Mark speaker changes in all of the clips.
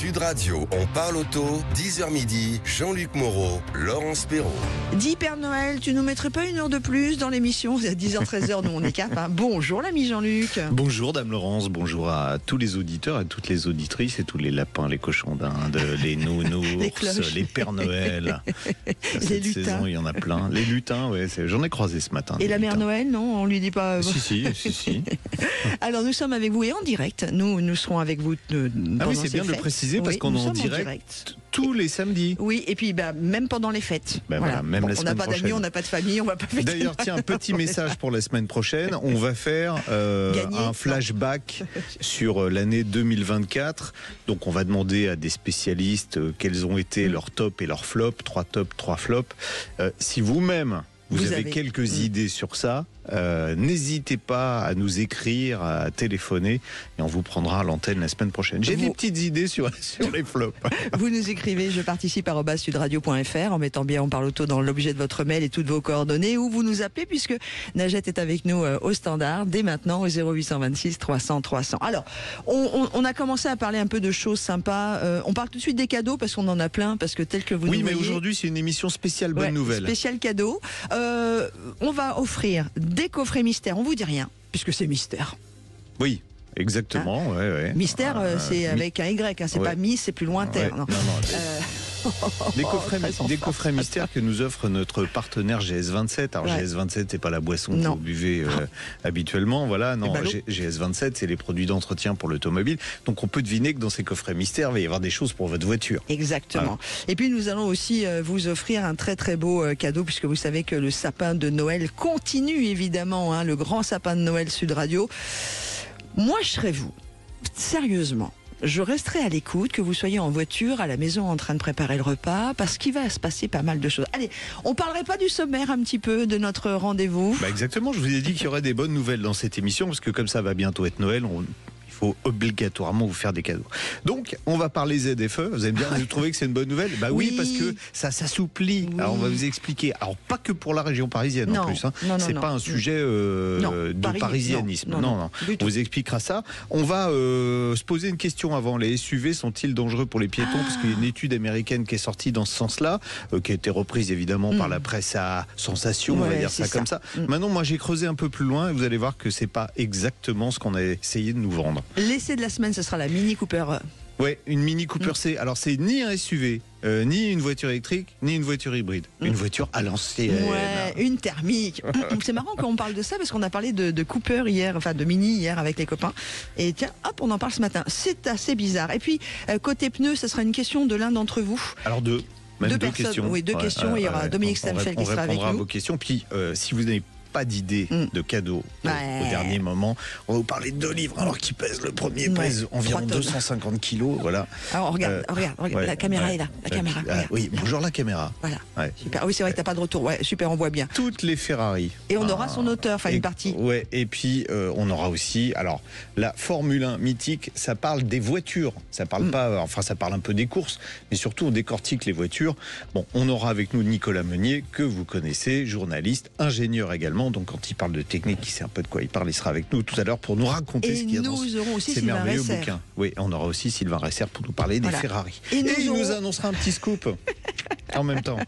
Speaker 1: Sud Radio, on parle auto, 10h midi, Jean-Luc Moreau, Laurence Perrault.
Speaker 2: Dis Père Noël, tu nous mettrais pas une heure de plus dans l'émission? À 10h, 13h, nous on est cap. Hein. Bonjour l'ami Jean-Luc.
Speaker 3: Bonjour Dame Laurence, bonjour à tous les auditeurs, à toutes les auditrices et tous les lapins, les cochons d'Inde, les nounours, les Pères Noël. Cette
Speaker 2: lutins.
Speaker 3: saison, il y en a plein. Les lutins, ouais, j'en ai croisé ce matin.
Speaker 2: Et la Mère
Speaker 3: lutins.
Speaker 2: Noël, non? On lui dit pas...
Speaker 3: Si.
Speaker 2: Alors nous sommes avec vous et en direct. Nous serons avec vous
Speaker 3: Ah oui, c'est bien de le préciser parce qu'on est en direct tous les samedis.
Speaker 2: Oui, et puis même pendant les fêtes.
Speaker 3: Voilà, même la
Speaker 2: on
Speaker 3: semaine
Speaker 2: n'a pas
Speaker 3: prochaine.
Speaker 2: d'amis, on n'a pas de famille, on va pas fêter.
Speaker 3: D'ailleurs, tiens, un petit message pour la semaine prochaine. On va faire un flashback sur l'année 2024. Donc, on va demander à des spécialistes quels ont été leurs tops et leurs flops. 3 tops, 3 flops. Si vous-même, vous avez quelques idées sur ça, n'hésitez pas à nous écrire, à téléphoner et on vous prendra à l'antenne la semaine prochaine. J'ai des petites idées sur les flops.
Speaker 2: Vous nous écrivez je participe @sudradio.fr en mettant bien on parle auto dans l'objet de votre mail et toutes vos coordonnées, ou vous nous appelez puisque Najette est avec nous au standard dès maintenant au 0826 300 300. Alors, on a commencé à parler un peu de choses sympas. On parle tout de suite des cadeaux parce qu'on en a plein, parce que tel que vous nous voyez...
Speaker 3: Oui, mais aujourd'hui c'est une émission spéciale bonne nouvelle.
Speaker 2: Spécial cadeau. On va offrir des coffrets mystères. On vous dit rien, puisque c'est mystère.
Speaker 3: Oui, exactement. Ouais.
Speaker 2: Mystère, c'est avec un Y, hein, c'est pas Miss, c'est plus lointain.
Speaker 3: Ouais. Non. Des coffrets mystères que nous offre notre partenaire GS27. Alors GS27, c'est pas la boisson que vous buvez habituellement. Voilà, non. GS27, c'est les produits d'entretien pour l'automobile. Donc on peut deviner que dans ces coffrets mystères, il va y avoir des choses pour votre voiture.
Speaker 2: Exactement. Voilà. Et puis nous allons aussi vous offrir un très très beau cadeau, puisque vous savez que le sapin de Noël continue évidemment, hein, le grand sapin de Noël Sud Radio. Moi, je serais vous. Sérieusement. Je resterai à l'écoute, que vous soyez en voiture, à la maison en train de préparer le repas, parce qu'il va se passer pas mal de choses. Allez, on parlerait pas du sommaire un petit peu de notre rendez-vous?
Speaker 3: Exactement, je vous ai dit qu'il y aurait des bonnes nouvelles dans cette émission, parce que comme ça va bientôt être Noël, il faut obligatoirement vous faire des cadeaux. Donc, on va parler ZFE. Vous allez bien vous trouver que c'est une bonne nouvelle? Oui, parce que ça s'assouplit. Oui. Alors, on va vous expliquer. Alors, pas que pour la région parisienne en plus. Hein. C'est pas un sujet de parisianisme. Non. On vous expliquera ça. On va se poser une question avant. Les SUV sont-ils dangereux pour les piétons? Parce qu'il y a une étude américaine qui est sortie dans ce sens-là, qui a été reprise évidemment par la presse à sensation, on va dire ça comme ça. Maintenant, moi, j'ai creusé un peu plus loin et vous allez voir que c'est pas exactement ce qu'on a essayé de nous vendre.
Speaker 2: L'essai de la semaine, ce sera la Mini Cooper.
Speaker 3: Ouais, une Mini Cooper C. Alors, c'est ni un SUV, ni une voiture électrique, ni une voiture hybride. Une voiture à l'ancienne.
Speaker 2: Ouais, une thermique. C'est marrant quand on parle de ça, parce qu'on a parlé de Cooper hier, enfin de Mini hier avec les copains. Et tiens, hop, on en parle ce matin. C'est assez bizarre. Et puis, côté pneus, ce sera une question de l'un d'entre vous.
Speaker 3: Alors, deux questions.
Speaker 2: Oui, deux questions. Il y aura Dominique Stamfeld qui sera avec nous.
Speaker 3: On répondra à vos questions. Puis, si vous n'avez pas d'idée de cadeau au dernier moment, on va vous parler de 2 livres alors qui pèsent. Le premier pèse environ 250 kilos. Voilà.
Speaker 2: Alors regarde, la caméra est là. La caméra.
Speaker 3: Oui, bonjour la caméra.
Speaker 2: Voilà. Super. Oui, c'est vrai que t'as pas de retour. Ouais, super, on voit bien.
Speaker 3: Toutes les Ferrari.
Speaker 2: Et on aura son auteur, enfin une partie.
Speaker 3: Ouais, et puis on aura aussi, alors la Formule 1 mythique, ça parle des voitures. Ça parle pas, enfin ça parle un peu des courses, mais surtout on décortique les voitures. Bon, on aura avec nous Nicolas Meunier, que vous connaissez, journaliste, ingénieur également. Donc quand il parle de technique, il sait un peu de quoi il parle. Il sera avec nous tout à l'heure pour nous raconter ce qu'il y a dans ces merveilleux bouquins. Oui, on aura aussi Sylvain Resser pour nous parler des Ferrari. Et il nous annoncera un petit scoop en même temps.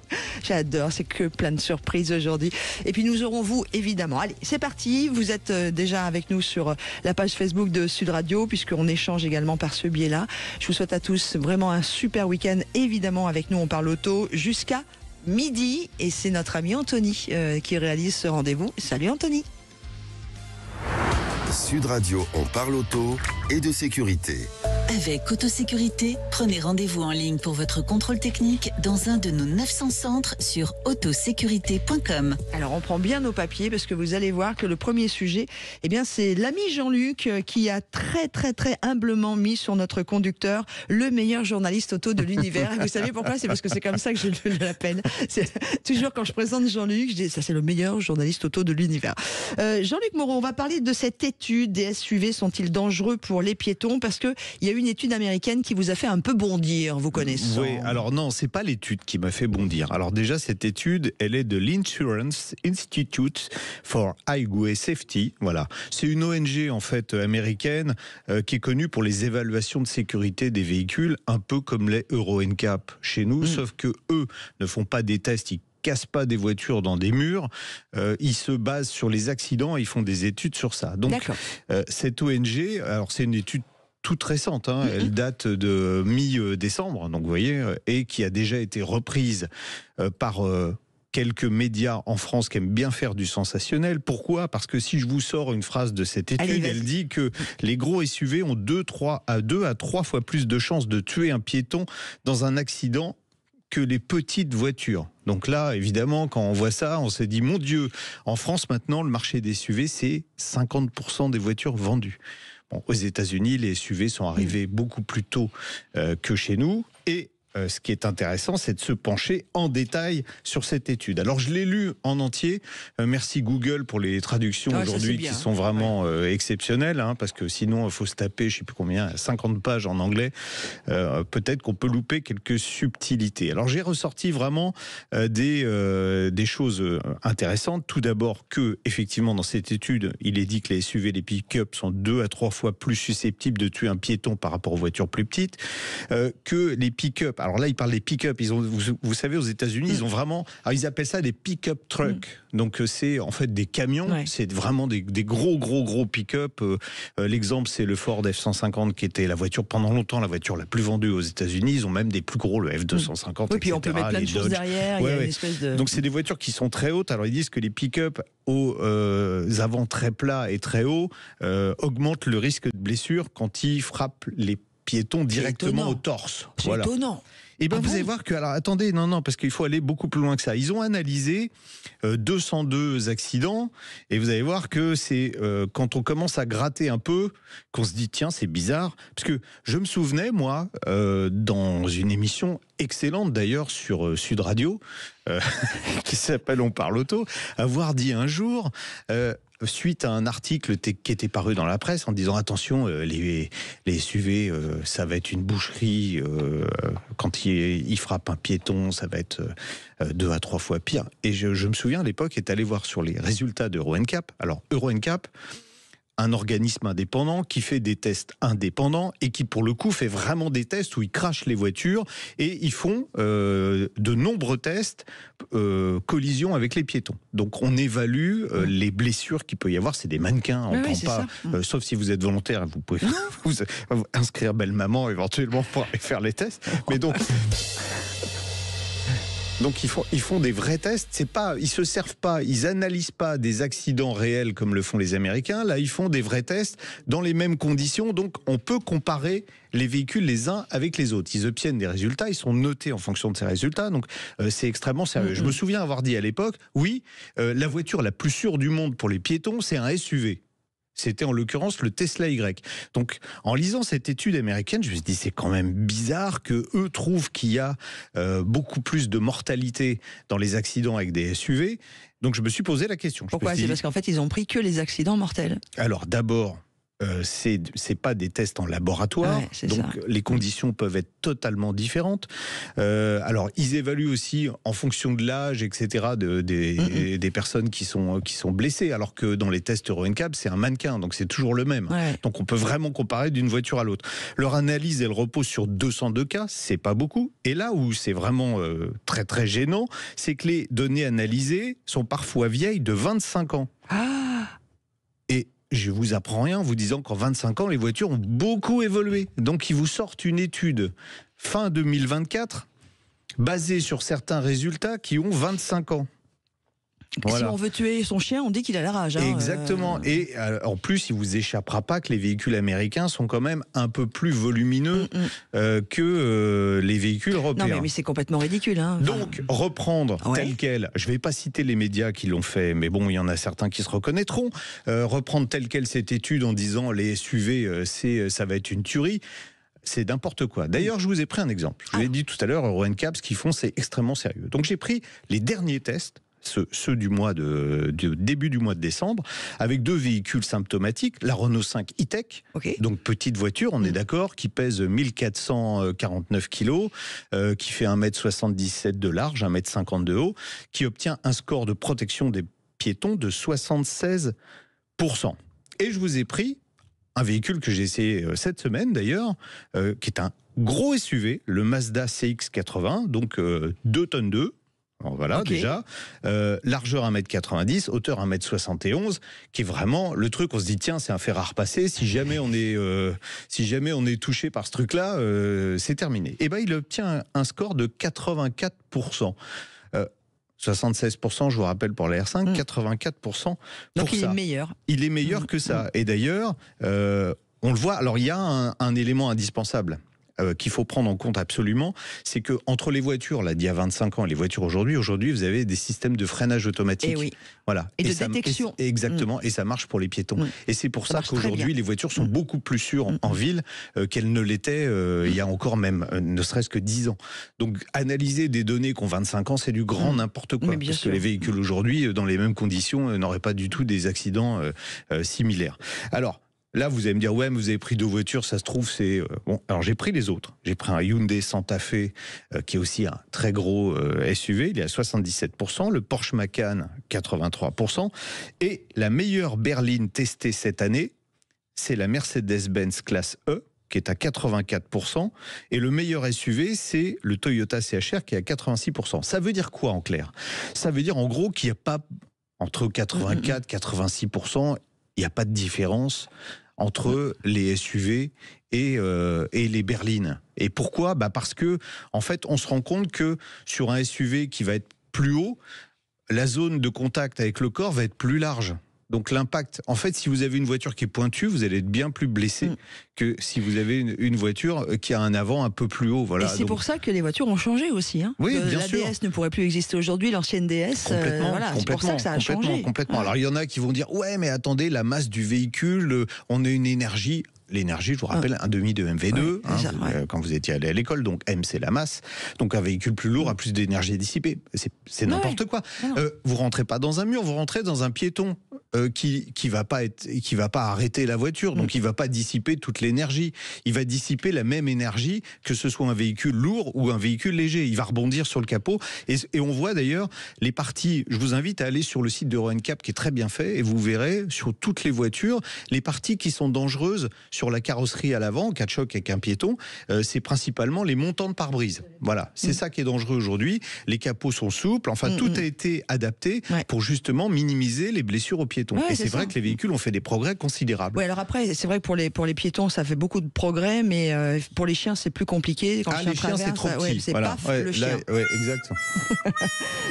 Speaker 2: J'adore, c'est que plein de surprises aujourd'hui. Et puis nous aurons vous, évidemment. Allez, c'est parti. Vous êtes déjà avec nous sur la page Facebook de Sud Radio, puisqu'on échange également par ce biais-là. Je vous souhaite à tous vraiment un super week-end. Évidemment, avec nous, on parle auto jusqu'à midi, et c'est notre ami Anthony qui réalise ce rendez-vous. Salut Anthony.
Speaker 1: Sud Radio, on parle auto et de sécurité.
Speaker 4: Avec Autosécurité, prenez rendez-vous en ligne pour votre contrôle technique dans un de nos 900 centres sur autosécurité.com.
Speaker 2: Alors on prend bien nos papiers, parce que vous allez voir que le premier sujet, eh bien c'est l'ami Jean-Luc qui a très humblement mis sur notre conducteur le meilleur journaliste auto de l'univers. Et vous savez pourquoi? C'est parce que c'est comme ça que je l'appelle. Toujours quand je présente Jean-Luc, je dis ça c'est le meilleur journaliste auto de l'univers. Jean-Luc Moreau, on va parler de cette étude. Des SUV sont-ils dangereux pour les piétons? Parce que il y a eu une étude américaine qui vous a fait un peu bondir, vous connaissez.
Speaker 3: Oui, alors non, c'est pas l'étude qui m'a fait bondir. Alors déjà, cette étude, elle est de l'Insurance Institute for Highway Safety. Voilà, c'est une ONG en fait américaine qui est connue pour les évaluations de sécurité des véhicules, un peu comme les Euro NCAP chez nous, sauf que eux ne font pas des tests, ils cassent pas des voitures dans des murs, ils se basent sur les accidents et ils font des études sur ça. Donc cette ONG, alors c'est une étude toute récente, hein, elle date de mi-décembre, donc vous voyez, et qui a déjà été reprise par quelques médias en France qui aiment bien faire du sensationnel. Pourquoi ? Parce que si je vous sors une phrase de cette étude, elle dit que les gros SUV ont 2 à 3 fois plus de chances de tuer un piéton dans un accident que les petites voitures. Donc là, évidemment, quand on voit ça, on s'est dit, mon Dieu, en France maintenant, le marché des SUV, c'est 50% des voitures vendues. Bon, aux États-Unis, les SUV sont arrivés beaucoup plus tôt que chez nous. Et ce qui est intéressant, c'est de se pencher en détail sur cette étude. Alors, je l'ai lu en entier. Merci Google pour les traductions aujourd'hui qui sont vraiment exceptionnelles, hein, parce que sinon, il faut se taper, je ne sais plus combien, 50 pages en anglais. Peut-être qu'on peut louper quelques subtilités. Alors, j'ai ressorti vraiment des choses intéressantes. Tout d'abord que, effectivement, dans cette étude, il est dit que les SUV, les pick-up sont 2 à 3 fois plus susceptibles de tuer un piéton par rapport aux voitures plus petites. Que les pick-up, alors là, ils parlent des pick-up. Vous savez, aux États-Unis, ils ont vraiment. Alors, ils appellent ça des pick-up trucks. Donc, c'est en fait des camions. Ouais. C'est vraiment des gros pick-up. L'exemple, c'est le Ford F-150 qui était la voiture, pendant longtemps, la voiture la plus vendue aux États-Unis. Ils ont même des plus gros, le F-250.
Speaker 2: Oui, puis on peut mettre plein de choses derrière. Il y a une espèce de...
Speaker 3: Donc, c'est des voitures qui sont très hautes. Alors, ils disent que les pick-up aux avant très plats et très hauts augmentent le risque de blessure quand ils frappent les piétons directement au torse.
Speaker 2: C'est étonnant.
Speaker 3: Et bien, vous allez voir que, alors attendez, non, parce qu'il faut aller beaucoup plus loin que ça. Ils ont analysé 202 accidents, et vous allez voir que c'est quand on commence à gratter un peu qu'on se dit, tiens, c'est bizarre. Parce que je me souvenais, moi, dans une émission excellente d'ailleurs sur Sud Radio, qui s'appelle On parle auto, avoir dit un jour... suite à un article qui était paru dans la presse en disant attention, les SUV, ça va être une boucherie, quand ils frappent un piéton, ça va être 2 à 3 fois pire. Et je me souviens à l'époque être allé voir sur les résultats d'Euro NCAP. Alors Euro NCAP, un organisme indépendant qui fait des tests indépendants et qui pour le coup fait vraiment des tests où ils crachent les voitures et ils font de nombreux tests collision avec les piétons. Donc on évalue les blessures qu'il peut y avoir. C'est des mannequins, on prend pas, sauf si vous êtes volontaire, vous pouvez vous inscrire belle maman éventuellement pour aller faire les tests. Mais donc ils font des vrais tests. C'est pas, ils se servent pas, ils analysent pas des accidents réels comme le font les Américains. Là, ils font des vrais tests dans les mêmes conditions. Donc, on peut comparer les véhicules les uns avec les autres. Ils obtiennent des résultats, ils sont notés en fonction de ces résultats. Donc, c'est extrêmement sérieux. Je me souviens avoir dit à l'époque, oui, la voiture la plus sûre du monde pour les piétons, c'est un SUV. C'était en l'occurrence le Tesla Y. Donc, en lisant cette étude américaine, je me suis dit, c'est quand même bizarre que eux trouvent qu'il y a beaucoup plus de mortalité dans les accidents avec des SUV. Donc, je me suis posé la question.
Speaker 2: Pourquoi ? C'est parce qu'en fait, ils ont pris que les accidents mortels.
Speaker 3: Alors, d'abord, c'est pas des tests en laboratoire, donc les conditions peuvent être totalement différentes. Alors ils évaluent aussi en fonction de l'âge, etc. des personnes qui sont blessées, alors que dans les tests Euro NCAP c'est un mannequin, donc c'est toujours le même. Donc on peut vraiment comparer d'une voiture à l'autre. Leur analyse elle repose sur 202 cas, c'est pas beaucoup. Et là où c'est vraiment très très gênant, c'est que les données analysées sont parfois vieilles de 25 ans. Et je vous apprends rien en vous disant qu'en 25 ans, les voitures ont beaucoup évolué. Donc, ils vous sortent une étude fin 2024 basée sur certains résultats qui ont 25 ans.
Speaker 2: Voilà. Si on veut tuer son chien, on dit qu'il a la rage.
Speaker 3: Exactement. Et en plus, il vous échappera pas que les véhicules américains sont quand même un peu plus volumineux que les véhicules européens.
Speaker 2: Non, mais c'est complètement ridicule.
Speaker 3: Donc, reprendre tel quel, je vais pas citer les médias qui l'ont fait, mais bon, il y en a certains qui se reconnaîtront, reprendre tel quel cette étude en disant les SUV, ça va être une tuerie. C'est n'importe quoi. D'ailleurs, je vous ai pris un exemple. Je vous l'ai dit tout à l'heure, Euro NCAP, ce qu'ils font, c'est extrêmement sérieux. Donc, j'ai pris les derniers tests. ceux du début du mois de décembre, avec 2 véhicules symptomatiques, la Renault 5 E-Tech, donc petite voiture, on est d'accord, qui pèse 1449 kilos, qui fait 1,77 m de large, 1,50 m de haut, qui obtient un score de protection des piétons de 76%. Et je vous ai pris un véhicule que j'ai essayé cette semaine d'ailleurs, qui est un gros SUV, le Mazda CX-80, donc 2 tonnes 2. Voilà, déjà. Largeur 1,90 m, hauteur 1,71 m, qui est vraiment le truc, on se dit, tiens, c'est un fer à repasser, si jamais on est touché par ce truc-là, c'est terminé. Et bien, il obtient un score de 84%. 76%, je vous rappelle, pour la R5, 84%.
Speaker 2: Donc il est meilleur.
Speaker 3: Il est meilleur que ça. Et d'ailleurs, on le voit, alors il y a un élément indispensable qu'il faut prendre en compte absolument, c'est que entre les voitures d'il y a 25 ans et les voitures aujourd'hui, vous avez des systèmes de freinage automatique. Voilà.
Speaker 2: Et de détection.
Speaker 3: Exactement, et ça marche pour les piétons. Et c'est pour ça qu'aujourd'hui, les voitures sont beaucoup plus sûres en ville qu'elles ne l'étaient il y a encore même, ne serait-ce que 10 ans. Donc, analyser des données qui ont 25 ans, c'est du grand n'importe quoi. Parce que les véhicules aujourd'hui, dans les mêmes conditions, n'auraient pas du tout des accidents similaires. Alors, là, vous allez me dire, ouais, mais vous avez pris 2 voitures, ça se trouve, c'est... Bon, alors j'ai pris les autres. J'ai pris un Hyundai Santa Fe, qui est aussi un très gros SUV, il est à 77%, le Porsche Macan, 83%, et la meilleure berline testée cette année, c'est la Mercedes-Benz classe E, qui est à 84%, et le meilleur SUV, c'est le Toyota CHR, qui est à 86%. Ça veut dire quoi, en clair? Ça veut dire, en gros, qu'il n'y a pas, entre 84 et 86%, il n'y a pas de différence entre les SUV et les berlines. Et pourquoi? Parce que, en fait, on se rend compte que sur un SUV qui va être plus haut, la zone de contact avec le corps va être plus large. Donc l'impact, en fait, si vous avez une voiture qui est pointue, vous allez être bien plus blessé que si vous avez une voiture qui a un avant un peu plus haut. Voilà.
Speaker 2: Et c'est pour ça que les voitures ont changé aussi.
Speaker 3: Oui, bien sûr.
Speaker 2: La DS ne pourrait plus exister aujourd'hui, l'ancienne DS. C'est pour ça que ça a changé.
Speaker 3: Complètement. Alors il y en a qui vont dire, ouais, mais attendez, la masse du véhicule, on a une énergie. L'énergie, je vous rappelle, un demi de MV2, quand vous étiez allé à l'école, donc M c'est la masse, donc un véhicule plus lourd a plus d'énergie dissipée. C'est n'importe quoi. Vous rentrez pas dans un mur, vous rentrez dans un piéton qui va pas arrêter la voiture, donc il va pas dissiper toute l'énergie. Il va dissiper la même énergie que ce soit un véhicule lourd ou un véhicule léger. Il va rebondir sur le capot. Et on voit d'ailleurs les parties. Je vous invite à aller sur le site d'Euro NCAP qui est très bien fait et vous verrez sur toutes les voitures les parties qui sont dangereuses sur la carrosserie à l'avant, en cas de choc avec un piéton, c'est principalement les montants de pare-brise. Voilà, c'est ça qui est dangereux aujourd'hui. Les capots sont souples, enfin tout a été adapté pour justement minimiser les blessures aux piétons. Et c'est vrai que les véhicules ont fait des progrès considérables.
Speaker 2: Oui, alors après, c'est vrai que pour les piétons, ça fait beaucoup de progrès, mais pour les chiens, c'est plus compliqué. Quand
Speaker 3: les chiens, c'est trop petit.
Speaker 2: C'est paf, le chien.
Speaker 3: Exact.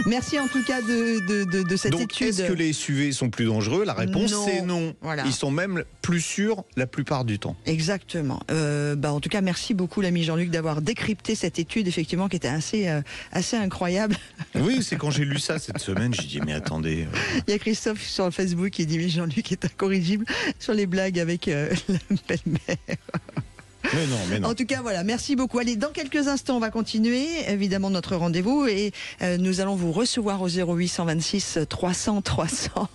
Speaker 2: Merci en tout cas de cette étude.
Speaker 3: Donc, est-ce que les SUV sont plus dangereux? La réponse, c'est non.
Speaker 2: Voilà.
Speaker 3: Ils sont même plus sûrs la plupart du temps.
Speaker 2: Exactement. En tout cas, merci beaucoup l'ami Jean-Luc d'avoir décrypté cette étude, effectivement, qui était assez incroyable.
Speaker 3: Oui, c'est quand j'ai lu ça cette semaine, j'ai dit mais attendez.
Speaker 2: Il y a Christophe sur le Facebook qui dit mais Jean-Luc est incorrigible sur les blagues avec la belle-mère.
Speaker 3: Mais non.
Speaker 2: En tout cas, voilà, merci beaucoup. Allez, dans quelques instants, on va continuer, évidemment, notre rendez-vous et nous allons vous recevoir au 0826 300 300.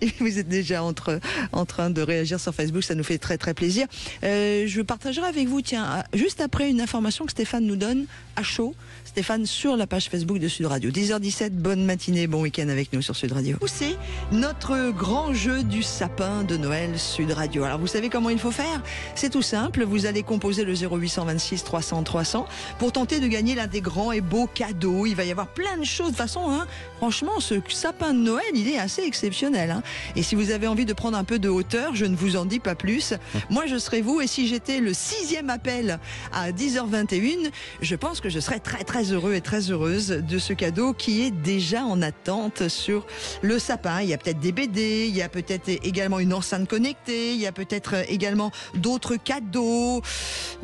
Speaker 2: Et vous êtes déjà en train de réagir sur Facebook, ça nous fait très très plaisir. Je partagerai avec vous, tiens, juste après une information que Stéphane nous donne à chaud. Stéphane sur la page Facebook de Sud Radio. 10h17, bonne matinée, bon week-end avec nous sur Sud Radio. C'est notre grand jeu du sapin de Noël Sud Radio. Alors vous savez comment il faut faire? C'est tout simple, vous allez composer le 0826 300 300 pour tenter de gagner l'un des grands et beaux cadeaux. Il va y avoir plein de choses. De toute façon, franchement, ce sapin de Noël, il est assez exceptionnel. Et si vous avez envie de prendre un peu de hauteur, je ne vous en dis pas plus. Moi, je serai vous, et si j'étais le 6e appel à 10h21, je pense que je serais très très heureux et très heureuse de ce cadeau qui est déjà en attente sur le sapin. Il y a peut-être des BD, il y a peut-être également une enceinte connectée, il y a peut-être également d'autres cadeaux,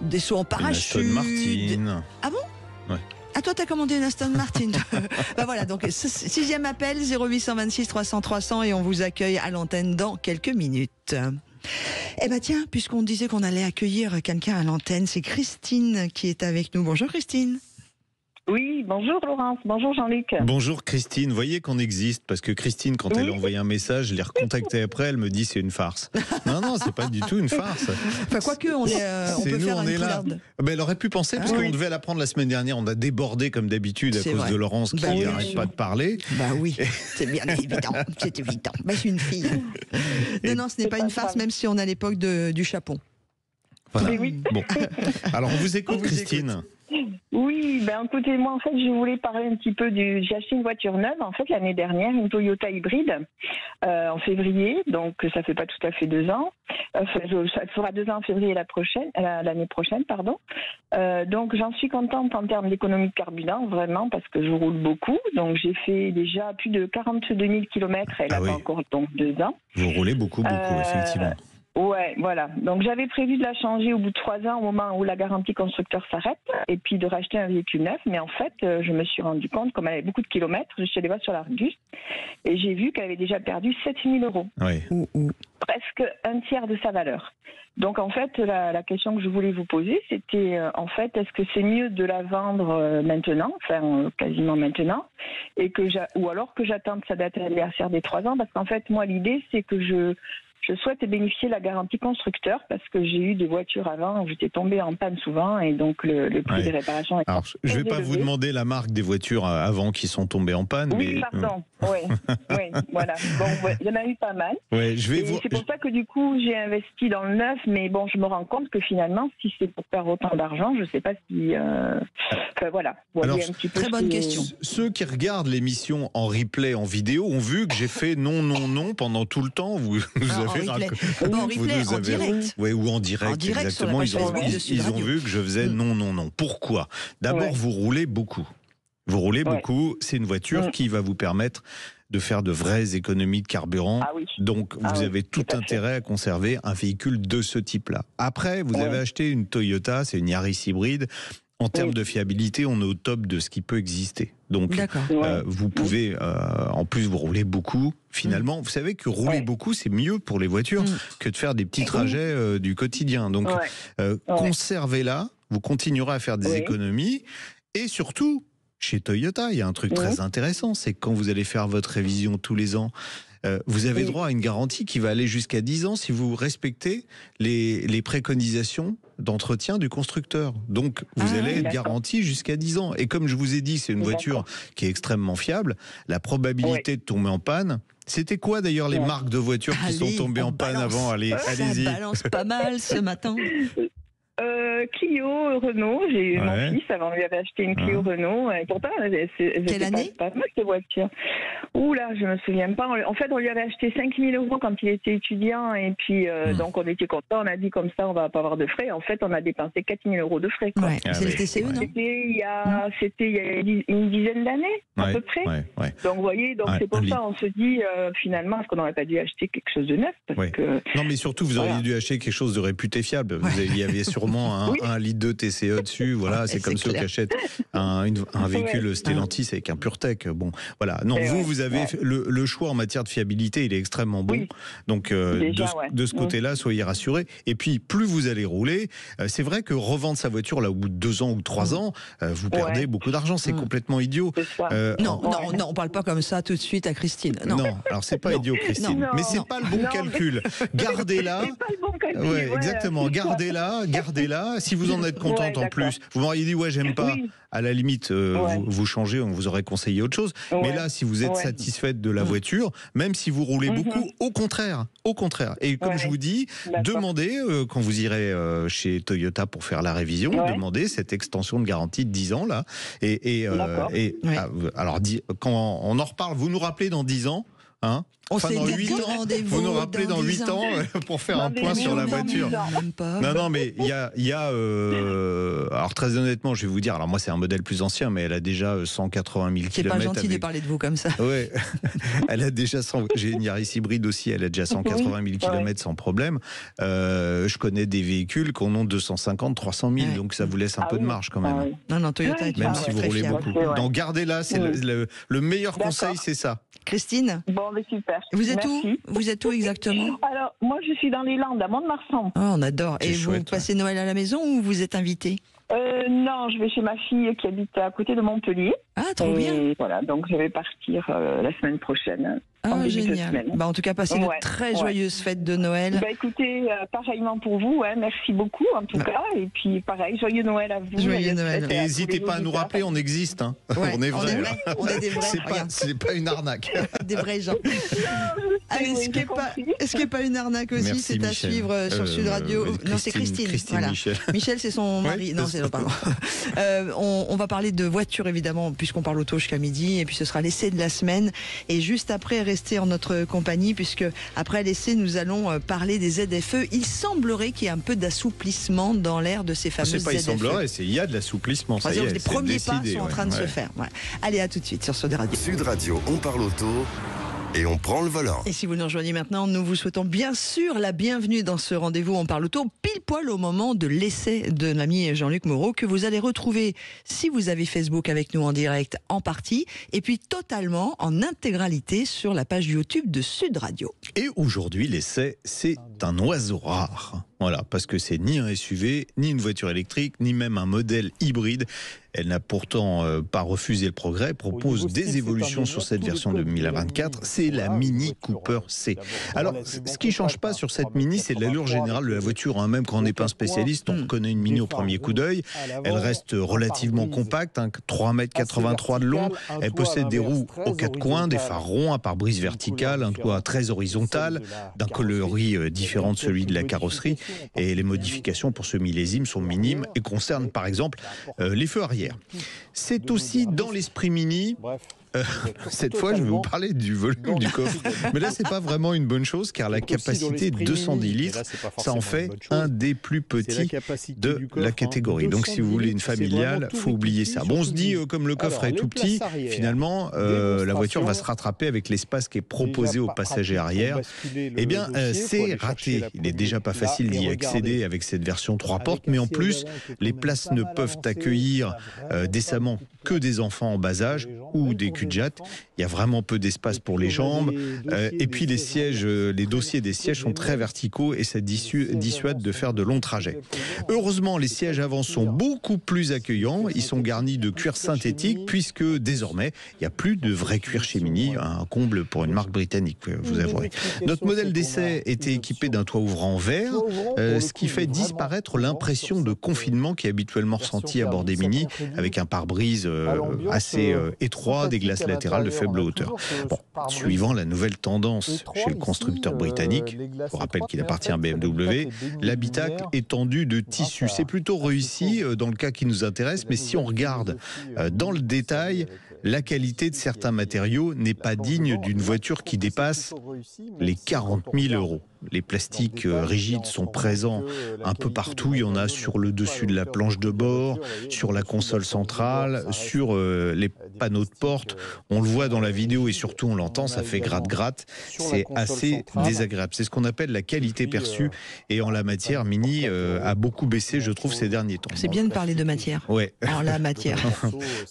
Speaker 2: des sauts en parachute.
Speaker 3: Une Aston Martin.
Speaker 2: Ah bon?
Speaker 3: Ouais.
Speaker 2: Ah, toi, t'as commandé une Aston Martin. Voilà, donc 6e appel, 0826 300 300 et on vous accueille à l'antenne dans quelques minutes. Eh bien tiens, puisqu'on disait qu'on allait accueillir quelqu'un à l'antenne, c'est Christine qui est avec nous. Bonjour Christine.
Speaker 5: Oui, bonjour Laurence, bonjour Jean-Luc.
Speaker 3: Bonjour Christine, vous voyez qu'on existe, parce que Christine, quand elle a envoyé un message, je l'ai recontactée après, elle me dit c'est une farce. Non, c'est pas du tout une farce.
Speaker 2: Enfin, quoique, on peut
Speaker 3: nous,
Speaker 2: faire
Speaker 3: on
Speaker 2: une
Speaker 3: est là.
Speaker 2: poularde.
Speaker 3: Ben, elle aurait pu penser, parce qu'on devait la prendre la semaine dernière, on a débordé comme d'habitude à
Speaker 2: C'est
Speaker 3: cause
Speaker 2: vrai.
Speaker 3: de Laurence qui
Speaker 2: Bah oui.
Speaker 3: n'arrête pas de parler.
Speaker 2: Bah oui, c'est bien évident, c'est évident. Bah, je suis une fille. Non, ce n'est pas une farce, même si on a l'époque du chapon.
Speaker 3: Voilà.
Speaker 5: Oui.
Speaker 3: Bon. Alors on vous écoute, Christine.
Speaker 5: Oui, ben écoutez, moi en fait je voulais parler un petit peu j'ai acheté une voiture neuve en fait l'année dernière, une Toyota hybride en février, donc ça fait pas tout à fait 2 ans. Ça fera 2 ans en février l'année prochaine, pardon. Donc j'en suis contente en termes d'économie de carburant, vraiment, parce que je roule beaucoup. Donc j'ai fait déjà plus de 42 000 km, elle n'a pas encore donc 2 ans.
Speaker 3: Vous roulez beaucoup, effectivement.
Speaker 5: Ouais, voilà. Donc j'avais prévu de la changer au bout de 3 ans, au moment où la garantie constructeur s'arrête, et puis de racheter un véhicule neuf. Mais en fait, je me suis rendu compte, comme elle avait beaucoup de kilomètres, je suis allée voir sur l'Argus, et j'ai vu qu'elle avait déjà perdu 7 000 €.
Speaker 3: Oui.
Speaker 5: Presque un tiers de sa valeur. Donc en fait, la question que je voulais vous poser, c'était en fait, est-ce que c'est mieux de la vendre maintenant, enfin quasiment maintenant, ou alors que j'attende sa date anniversaire des 3 ans, parce qu'en fait, moi, l'idée, c'est que je souhaite bénéficier de la garantie constructeur parce que j'ai eu des voitures avant où j'étais tombée en panne souvent et donc le prix des réparations est
Speaker 3: Alors, je ne vais pas vous demander la marque des voitures avant qui sont tombées en panne.
Speaker 5: Oui,
Speaker 3: mais...
Speaker 5: pardon. Oui, voilà. Bon, il y en a eu pas mal.
Speaker 3: Ouais,
Speaker 5: C'est pour ça que du coup, j'ai investi dans le neuf, mais bon, je me rends compte que finalement, si c'est pour perdre autant d'argent, je ne sais pas si... Enfin, voilà.
Speaker 3: Alors,
Speaker 5: un petit peu
Speaker 2: très bonne question.
Speaker 3: Ceux qui regardent l'émission en replay, en vidéo, ont vu que j'ai fait non pendant tout le temps. Vous avez
Speaker 2: en replay, en direct.
Speaker 3: Oui, ou en direct, exactement. Ils ont vu que je faisais non. Pourquoi ? D'abord, vous roulez beaucoup. Vous roulez beaucoup. C'est une voiture qui va vous permettre de faire de vraies économies de carburant. Donc, vous avez tout intérêt à conserver un véhicule de ce type-là. Après, vous avez acheté une Toyota, c'est une Yaris hybride. En termes de fiabilité, on est au top de ce qui peut exister. Donc, vous pouvez, en plus, vous roulez beaucoup. Finalement, vous savez que rouler beaucoup, c'est mieux pour les voitures que de faire des petits trajets du quotidien. Donc, conservez-la, vous continuerez à faire des économies. Et surtout, chez Toyota, il y a un truc très intéressant, c'est que quand vous allez faire votre révision tous les ans, vous avez droit à une garantie qui va aller jusqu'à 10 ans si vous respectez les préconisations d'entretien du constructeur. Donc, vous allez être garanti jusqu'à 10 ans. Et comme je vous ai dit, c'est une voiture qui est extrêmement fiable. La probabilité de tomber en panne... C'était quoi d'ailleurs les marques de voitures qui sont tombées en panne avant ? Allez-y.
Speaker 2: Ça balance pas mal ce matin.
Speaker 5: Clio, Renault, j'ai eu mon fils, avant on lui avait acheté une Clio Renault, et pourtant
Speaker 2: quelle année
Speaker 5: pas mal ces voitures. Ouh là, je me souviens pas. En fait, on lui avait acheté 5 000 € quand il était étudiant, et puis donc on était content, on a dit comme ça on va pas avoir de frais. En fait, on a dépensé 4 000 € de frais. Quoi.
Speaker 2: C'est le TCE, non ?
Speaker 5: C'était il y a une dizaine d'années, à peu près. Donc vous voyez, c'est pour ça on se dit finalement, est-ce qu'on n'aurait pas dû acheter quelque chose de neuf parce que...
Speaker 3: Non, mais surtout, vous auriez dû acheter quelque chose de réputé fiable. Il y avait sûrement un litre de TCE dessus, voilà, c'est comme ceux qui achètent un véhicule Stellantis avec un PureTech. Bon, voilà. Non, vous avez le choix en matière de fiabilité, il est extrêmement bon. Donc, de ce côté-là, soyez rassurés. Et puis, plus vous allez rouler, c'est vrai que revendre sa voiture là au bout de 2 ans ou 3 ans, vous perdez beaucoup d'argent. C'est complètement idiot.
Speaker 2: Non, on parle pas comme ça tout de suite à Christine. Non,
Speaker 3: alors c'est pas idiot, Christine, mais c'est pas le bon calcul. Gardez-la. Exactement. Gardez-la. Si vous en êtes contente en plus, vous m'auriez dit j'aime pas. À la limite, vous changez, on vous aurait conseillé autre chose. Mais là, si vous êtes satisfaite de la voiture, même si vous roulez beaucoup, au contraire. Et comme je vous dis, demandez, quand vous irez chez Toyota pour faire la révision, demandez cette extension de garantie de 10 ans, là. Alors, quand on en reparle, vous nous rappelez dans 10 ans, hein,
Speaker 2: on s'est
Speaker 3: dans
Speaker 2: dit
Speaker 3: 8 ans,
Speaker 2: rendez-vous
Speaker 3: vous nous rappelez dans 8 ans pour faire un point sur la voiture. Non, mais il y a alors très honnêtement, je vais vous dire, alors moi c'est un modèle plus ancien, mais elle a déjà 180 000 km.
Speaker 2: C'est pas gentil de parler de vous comme ça.
Speaker 3: Ouais, elle a déjà j'ai une Yaris hybride aussi, elle a déjà 180 000 km sans problème. Je connais des véhicules qui en ont 250, 300 000, donc ça vous laisse un peu de marge quand même.
Speaker 2: Non, Toyota est
Speaker 3: même si vous roulez beaucoup. Donc gardez-la, c'est le meilleur conseil, c'est ça.
Speaker 2: Christine ?
Speaker 5: Bon, mais super.
Speaker 2: Vous êtes où exactement ?
Speaker 5: Alors, moi, je suis dans les Landes, à Mont-de-Marsan.
Speaker 2: Oh, on adore. Et vous passez Noël à la maison ou vous êtes invité ?
Speaker 5: Non, je vais chez ma fille qui habite à côté de Montpellier.
Speaker 2: Ah, trop bien.
Speaker 5: Et voilà, donc je vais partir la semaine prochaine. En début de
Speaker 2: Génial.
Speaker 5: semaine.
Speaker 2: En tout cas, passez de très joyeuses fêtes de Noël.
Speaker 5: Écoutez, pareillement pour vous, merci beaucoup en tout cas. Et puis pareil, joyeux Noël à vous.
Speaker 2: Joyeux Noël.
Speaker 3: Et n'hésitez pas à nous rappeler, on existe. Hein.
Speaker 2: Ouais,
Speaker 3: on est vrais.
Speaker 2: on est des vrais.
Speaker 3: C'est pas une arnaque.
Speaker 2: Des vrais gens. Allez, ce qui n'est pas une arnaque aussi,
Speaker 3: Merci,
Speaker 2: c'est à
Speaker 3: Michel.
Speaker 2: suivre sur Sud Radio. Non, c'est Christine. Voilà.
Speaker 3: Michel.
Speaker 2: Michel, c'est son mari. Non, c'est pardon. On va parler de voiture évidemment, puisqu'on parle auto jusqu'à midi, et puis ce sera l'essai de la semaine. Et juste après, restez en notre compagnie, puisque après l'essai, nous allons parler des ZFE. Il semblerait qu'il y ait un peu d'assouplissement dans l'air de ces fameuses ZFE.
Speaker 3: C'est pas il semblerait, il y a de l'assouplissement. Ça y est,
Speaker 2: les premiers pas sont en train de se faire. Ouais. Allez, à tout de suite sur Sud Radio.
Speaker 1: Sud Radio, on parle auto et on prend le volant.
Speaker 2: Et si vous nous rejoignez maintenant, nous vous souhaitons bien sûr la bienvenue dans ce rendez-vous On parle auto, pile poil au moment de l'essai de l'ami Jean-Luc Moreau, que vous allez retrouver si vous avez Facebook avec nous en direct en partie, et puis totalement en intégralité sur la page YouTube de Sud Radio.
Speaker 3: Et aujourd'hui, l'essai, c'est un oiseau rare. Voilà, parce que c'est ni un SUV, ni une voiture électrique, ni même un modèle hybride. Elle n'a pourtant pas refusé le progrès, elle propose des évolutions sur cette version de 2024. C'est la Mini Cooper C. Alors, ce qui ne change pas sur cette Mini, c'est l'allure générale de la voiture. Hein. Même quand on n'est pas un spécialiste, on reconnaît une Mini au premier coup d'œil. Elle reste relativement compacte, 3,83 m de long. Elle possède des roues aux quatre coins, des phares ronds, un pare-brise vertical, un toit très horizontal, d'un coloris différent de celui de la carrosserie. Et les modifications pour ce millésime sont minimes et concernent par exemple les feux arrière. C'est aussi dans l'esprit Mini. Cette fois, je vais vous parler du volume du coffre. Mais là, c'est pas vraiment une bonne chose, car la capacité de 210 litres, ça en fait un des plus petits de la catégorie. Donc, si vous voulez une familiale, faut oublier ça. Bon, on se dit, comme le coffre est tout petit, finalement, la voiture va se rattraper avec l'espace qui est proposé aux passagers arrière. Eh bien, c'est raté. Il n'est déjà pas facile d'y accéder avec cette version 3 portes, mais en plus, les places ne peuvent accueillir décemment que des enfants en bas âge ou des cul-de-jatte. Il y a vraiment peu d'espace pour les jambes. Et puis les sièges, les dossiers des sièges sont très verticaux et ça dissuade de faire de longs trajets. Heureusement, les sièges avant sont beaucoup plus accueillants. Ils sont garnis de cuir synthétique puisque désormais, il n'y a plus de vrai cuir chez Mini. Un comble pour une marque britannique, vous avouerez. Notre modèle d'essai était équipé d'un toit ouvrant en verre, ce qui fait disparaître l'impression de confinement qui est habituellement ressentie à bord des Mini, avec un pare-brise assez étroit, des glaces latérales de faible hauteur. Bon, suivant la nouvelle tendance chez le constructeur britannique, je vous rappelle qu'il appartient à BMW, l'habitacle est tendu de tissu. C'est plutôt réussi dans le cas qui nous intéresse, mais si on regarde dans le détail, la qualité de certains matériaux n'est pas digne d'une voiture qui dépasse les 40 000 €. Les plastiques rigides sont présents un peu partout. Il y en a sur le dessus de la planche de bord, sur la console centrale, sur les panneaux de porte. On le voit dans la vidéo et surtout on l'entend, ça fait gratte-gratte. C'est assez désagréable. C'est ce qu'on appelle la qualité perçue. Et en la matière, Mini a beaucoup baissé, je trouve, ces derniers temps.
Speaker 2: C'est bien de parler de matière.
Speaker 3: Ouais.
Speaker 2: En la matière.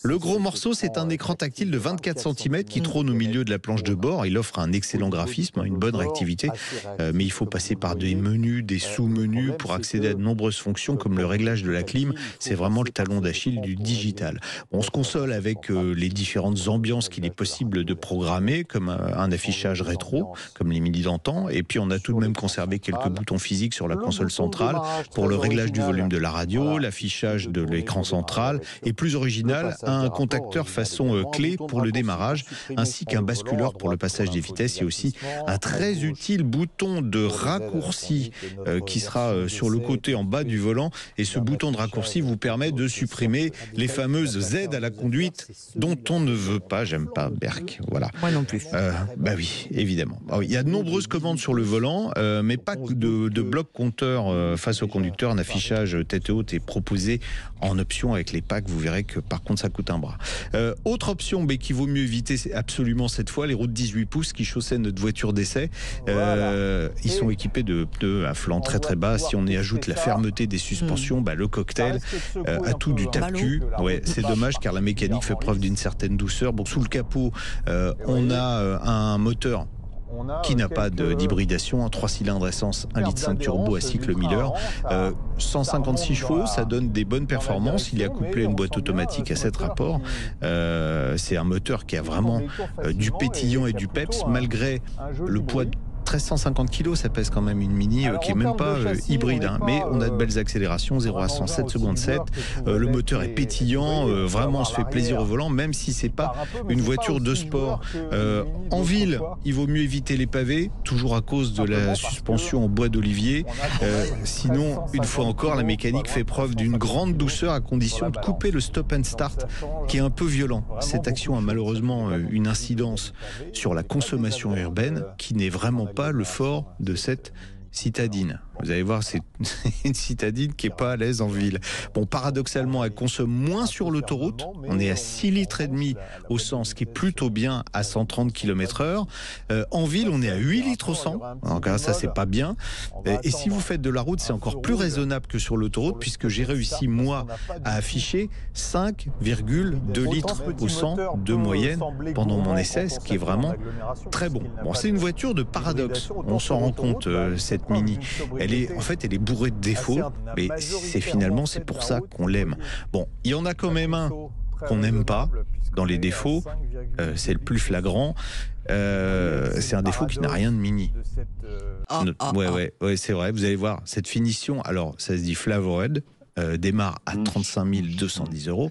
Speaker 3: Le gros morceau, c'est un écran tactile de 24 cm qui trône au milieu de la planche de bord. Il offre un excellent graphisme, une bonne réactivité. Mais il faut passer par des menus, des sous-menus pour accéder à de nombreuses fonctions comme le réglage de la clim. C'est vraiment le talon d'Achille du digital. On se console avec les différentes ambiances qu'il est possible de programmer, comme un affichage rétro, comme les Mini d'antan. Et puis on a tout de même conservé quelques boutons physiques sur la console centrale pour le réglage du volume de la radio, l'affichage de l'écran central et plus original, un contacteur façon clé pour le démarrage, ainsi qu'un basculeur pour le passage des vitesses et aussi un très utile bouton de raccourci qui sera sur le côté en bas du volant. Et ce bouton de raccourci vous permet de supprimer les fameuses aides à la conduite dont on ne veut pas. J'aime pas Berck. Voilà.
Speaker 2: Moi non plus.
Speaker 3: Bah oui, évidemment. Alors, il y a de nombreuses commandes sur le volant, mais pas que de bloc compteur face au conducteur. Un affichage tête haute est proposé en option avec les packs. Vous verrez que par contre ça coûte un bras. Autre option, mais qu'il vaut mieux éviter absolument cette fois, les roues de 18 pouces qui chaussaient notre voiture d'essai. Ils sont équipés de pneus à flanc très très bas. Si on y ajoute la fermeté des suspensions, le cocktail a tout du tape-cul. Ouais, c'est dommage car la mécanique fait preuve d'une certaine douceur. Bon, sous le capot, on a un moteur qui n'a pas d'hybridation, 3 cylindres essence, 1,5 litre turbo à cycle Miller, 156 chevaux, ça donne des bonnes performances. Il est couplé à une boîte automatique à 7 rapports. C'est un moteur qui a vraiment du pétillant et du peps, malgré le poids de 1350 kg, ça pèse quand même une Mini qui est même pas hybride, hein, mais on a de belles accélérations, 0 à 100 7 secondes 7. Le moteur est pétillant, vraiment on se fait plaisir au volant, même si c'est pas une voiture de sport. En ville, il vaut mieux éviter les pavés, toujours à cause de la suspension en bois d'olivier. Sinon, une fois encore, la mécanique fait preuve d'une grande douceur à condition de couper le stop and start, qui est un peu violent. Cette action a malheureusement une incidence sur la consommation urbaine, qui n'est vraiment pas le fort de cette citadine. Vous allez voir, c'est une citadine qui n'est pas à l'aise en ville. Bon, paradoxalement, elle consomme moins sur l'autoroute. On est à 6,5 litres au 100, ce qui est plutôt bien à 130 km/h. En ville, on est à 8 litres au 100. Donc ça, c'est pas bien. Et si vous faites de la route, c'est encore plus raisonnable que sur l'autoroute, puisque j'ai réussi, moi, à afficher 5,2 litres au 100 de moyenne pendant mon essai, ce qui est vraiment très bon. Bon, c'est une voiture de paradoxe. On s'en rend compte, cette Mini. Elle est bourrée de défauts, mais c'est pour ça qu'on l'aime. Bon, il y en a quand même un qu'on n'aime pas dans les défauts, c'est le plus flagrant. C'est un défaut qui n'a rien de Mini. Ouais, c'est vrai. Vous allez voir cette finition. Alors, ça se dit Flavorhead, démarre à 35 210 €.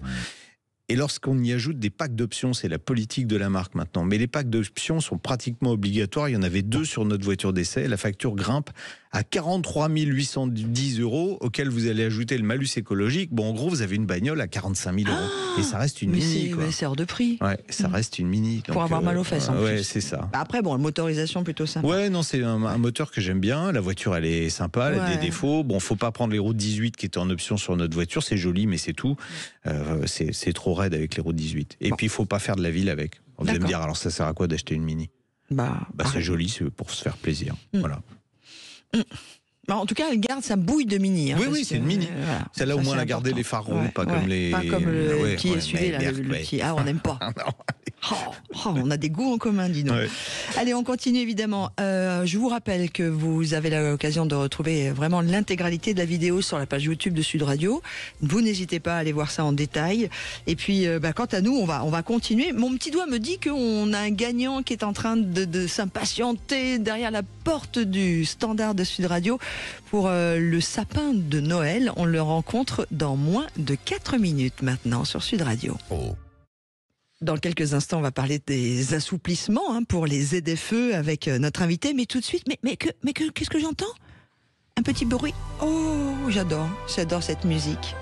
Speaker 3: Et lorsqu'on y ajoute des packs d'options, c'est la politique de la marque maintenant. Mais les packs d'options sont pratiquement obligatoires. Il y en avait 2 sur notre voiture d'essai. La facture grimpe à 43 810 €, auquel vous allez ajouter le malus écologique. Bon, en gros, vous avez une bagnole à 45 000 €. Et ça reste une Mini.
Speaker 2: C'est hors de prix.
Speaker 3: Ouais, ça reste une Mini.
Speaker 2: Pour avoir mal aux fesses, en plus.
Speaker 3: Ouais, c'est ça.
Speaker 2: Après, bon, motorisation plutôt sympa.
Speaker 3: Ouais, non, c'est un moteur que j'aime bien. La voiture, elle est sympa, elle a des défauts. Bon, faut pas prendre les roues 18 qui étaient en option sur notre voiture. C'est joli, mais c'est tout. C'est trop raide avec les roues 18. Et puis, il faut pas faire de la ville avec. Vous allez me dire, alors ça sert à quoi d'acheter une Mini ? C'est joli, c'est pour se faire plaisir. Voilà.
Speaker 2: En tout cas, elle garde sa bouille de Mini.
Speaker 3: Oui, c'est une Mini. Celle-là, au moins, elle a gardé les phares ronds, pas comme les...
Speaker 2: Pas comme le petit SUV, là, le petit... Ah, on n'aime pas. On a des goûts en commun, dis donc. Allez, on continue, évidemment. Je vous rappelle que vous avez l'occasion de retrouver vraiment l'intégralité de la vidéo sur la page YouTube de Sud Radio. Vous n'hésitez pas à aller voir ça en détail. Et puis, quant à nous, on va continuer. Mon petit doigt me dit qu'on a un gagnant qui est en train de s'impatienter derrière la porte du standard de Sud Radio pour le sapin de Noël. On le rencontre dans moins de 4 minutes maintenant sur Sud Radio. Dans quelques instants, on va parler des assouplissements pour les ZFE avec notre invité. Mais tout de suite, qu'est-ce que j'entends ? Un petit bruit. Oh, j'adore cette musique.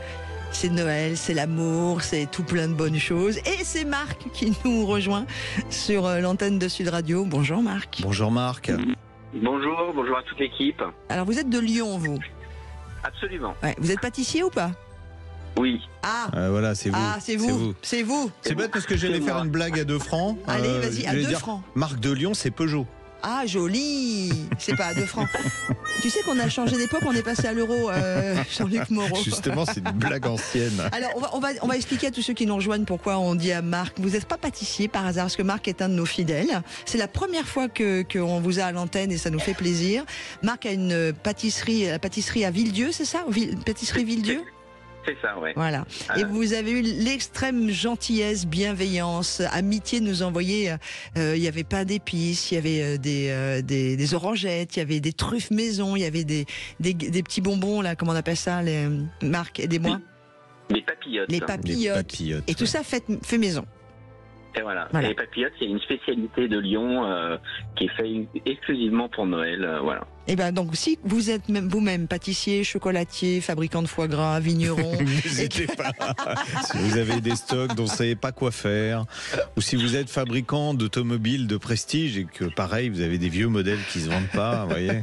Speaker 2: C'est Noël, c'est l'amour, c'est tout plein de bonnes choses. Et c'est Marc qui nous rejoint sur l'antenne de Sud Radio. Bonjour Marc.
Speaker 3: Bonjour Marc.
Speaker 6: Bonjour à toute l'équipe.
Speaker 2: Alors vous êtes de Lyon, vous ?
Speaker 6: Absolument.
Speaker 2: Ouais, vous êtes pâtissier ou pas ?
Speaker 6: Oui.
Speaker 3: Voilà, c'est vous.
Speaker 2: C'est vous.
Speaker 3: C'est bête parce que j'allais faire une blague à 2 francs.
Speaker 2: Allez, vas-y, à 2 francs.
Speaker 3: Marc de Lyon, c'est Peugeot.
Speaker 2: Ah, joli. C'est pas à 2 francs. Tu sais qu'on a changé d'époque, on est passé à l'euro, Jean-Luc Moreau.
Speaker 3: Justement, c'est une blague ancienne.
Speaker 2: Alors, on va expliquer à tous ceux qui nous rejoignent pourquoi on dit à Marc, vous n'êtes pas pâtissier par hasard, parce que Marc est un de nos fidèles. C'est la première fois qu'on vous a à l'antenne et ça nous fait plaisir. Marc a une pâtisserie à Villedieu, c'est ça ? Pâtisserie Villedieu ?
Speaker 6: C'est ça, ouais.
Speaker 2: Voilà. Et vous avez eu l'extrême gentillesse, bienveillance, amitié de nous envoyer. Il y avait pain d'épices, il y avait des orangettes, il y avait des truffes maison, il y avait des petits bonbons là, comment on appelle ça, Marc, aidez-moi.
Speaker 6: Les papillotes.
Speaker 2: Les papillotes. Et tout ça fait maison.
Speaker 6: Et voilà. Et les papillotes, c'est une spécialité de Lyon qui est faite exclusivement pour Noël. Voilà.
Speaker 2: Et ben donc si vous êtes vous-même pâtissier, chocolatier, fabricant de foie gras, vigneron,
Speaker 3: n'hésitez pas. Si vous avez des stocks dont vous ne savez pas quoi faire, ou si vous êtes fabricant d'automobiles de prestige et que pareil vous avez des vieux modèles qui se vendent pas, vous voyez.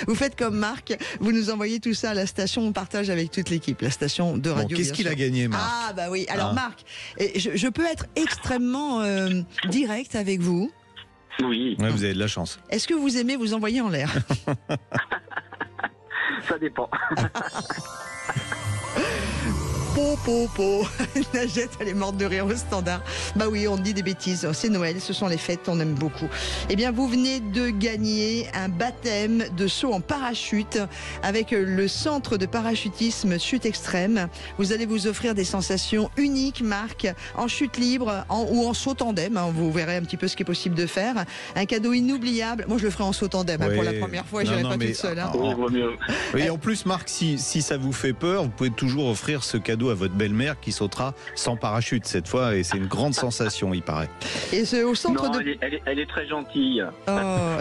Speaker 2: Vous faites comme Marc, vous nous envoyez tout ça à la station, on partage avec toute l'équipe, la station de radio.
Speaker 3: Qu'est-ce qu'il a gagné, Marc ?
Speaker 2: Ah bah oui. Alors Marc, je peux être extrêmement direct avec vous.
Speaker 6: Oui.
Speaker 3: Ouais, vous avez de la chance.
Speaker 2: Est-ce que vous aimez vous envoyer en l'air ?
Speaker 6: Ça dépend.
Speaker 2: Najette, elle est morte de rire au standard. Bah oui, on dit des bêtises. C'est Noël, ce sont les fêtes, on aime beaucoup. Eh bien, vous venez de gagner un baptême de saut en parachute avec le centre de parachutisme Chute Extrême. Vous allez vous offrir des sensations uniques, Marc, en chute libre ou en saut tandem. Vous verrez un petit peu ce qui est possible de faire. Un cadeau inoubliable. Moi, je le ferai en saut tandem pour la première fois. Je n'irai pas toute seule.
Speaker 3: Et en plus, Marc, si ça vous fait peur, vous pouvez toujours offrir ce cadeau à votre belle-mère qui sautera sans parachute cette fois, et c'est une grande sensation, il paraît.
Speaker 2: Et c'est au centre
Speaker 6: elle est très gentille.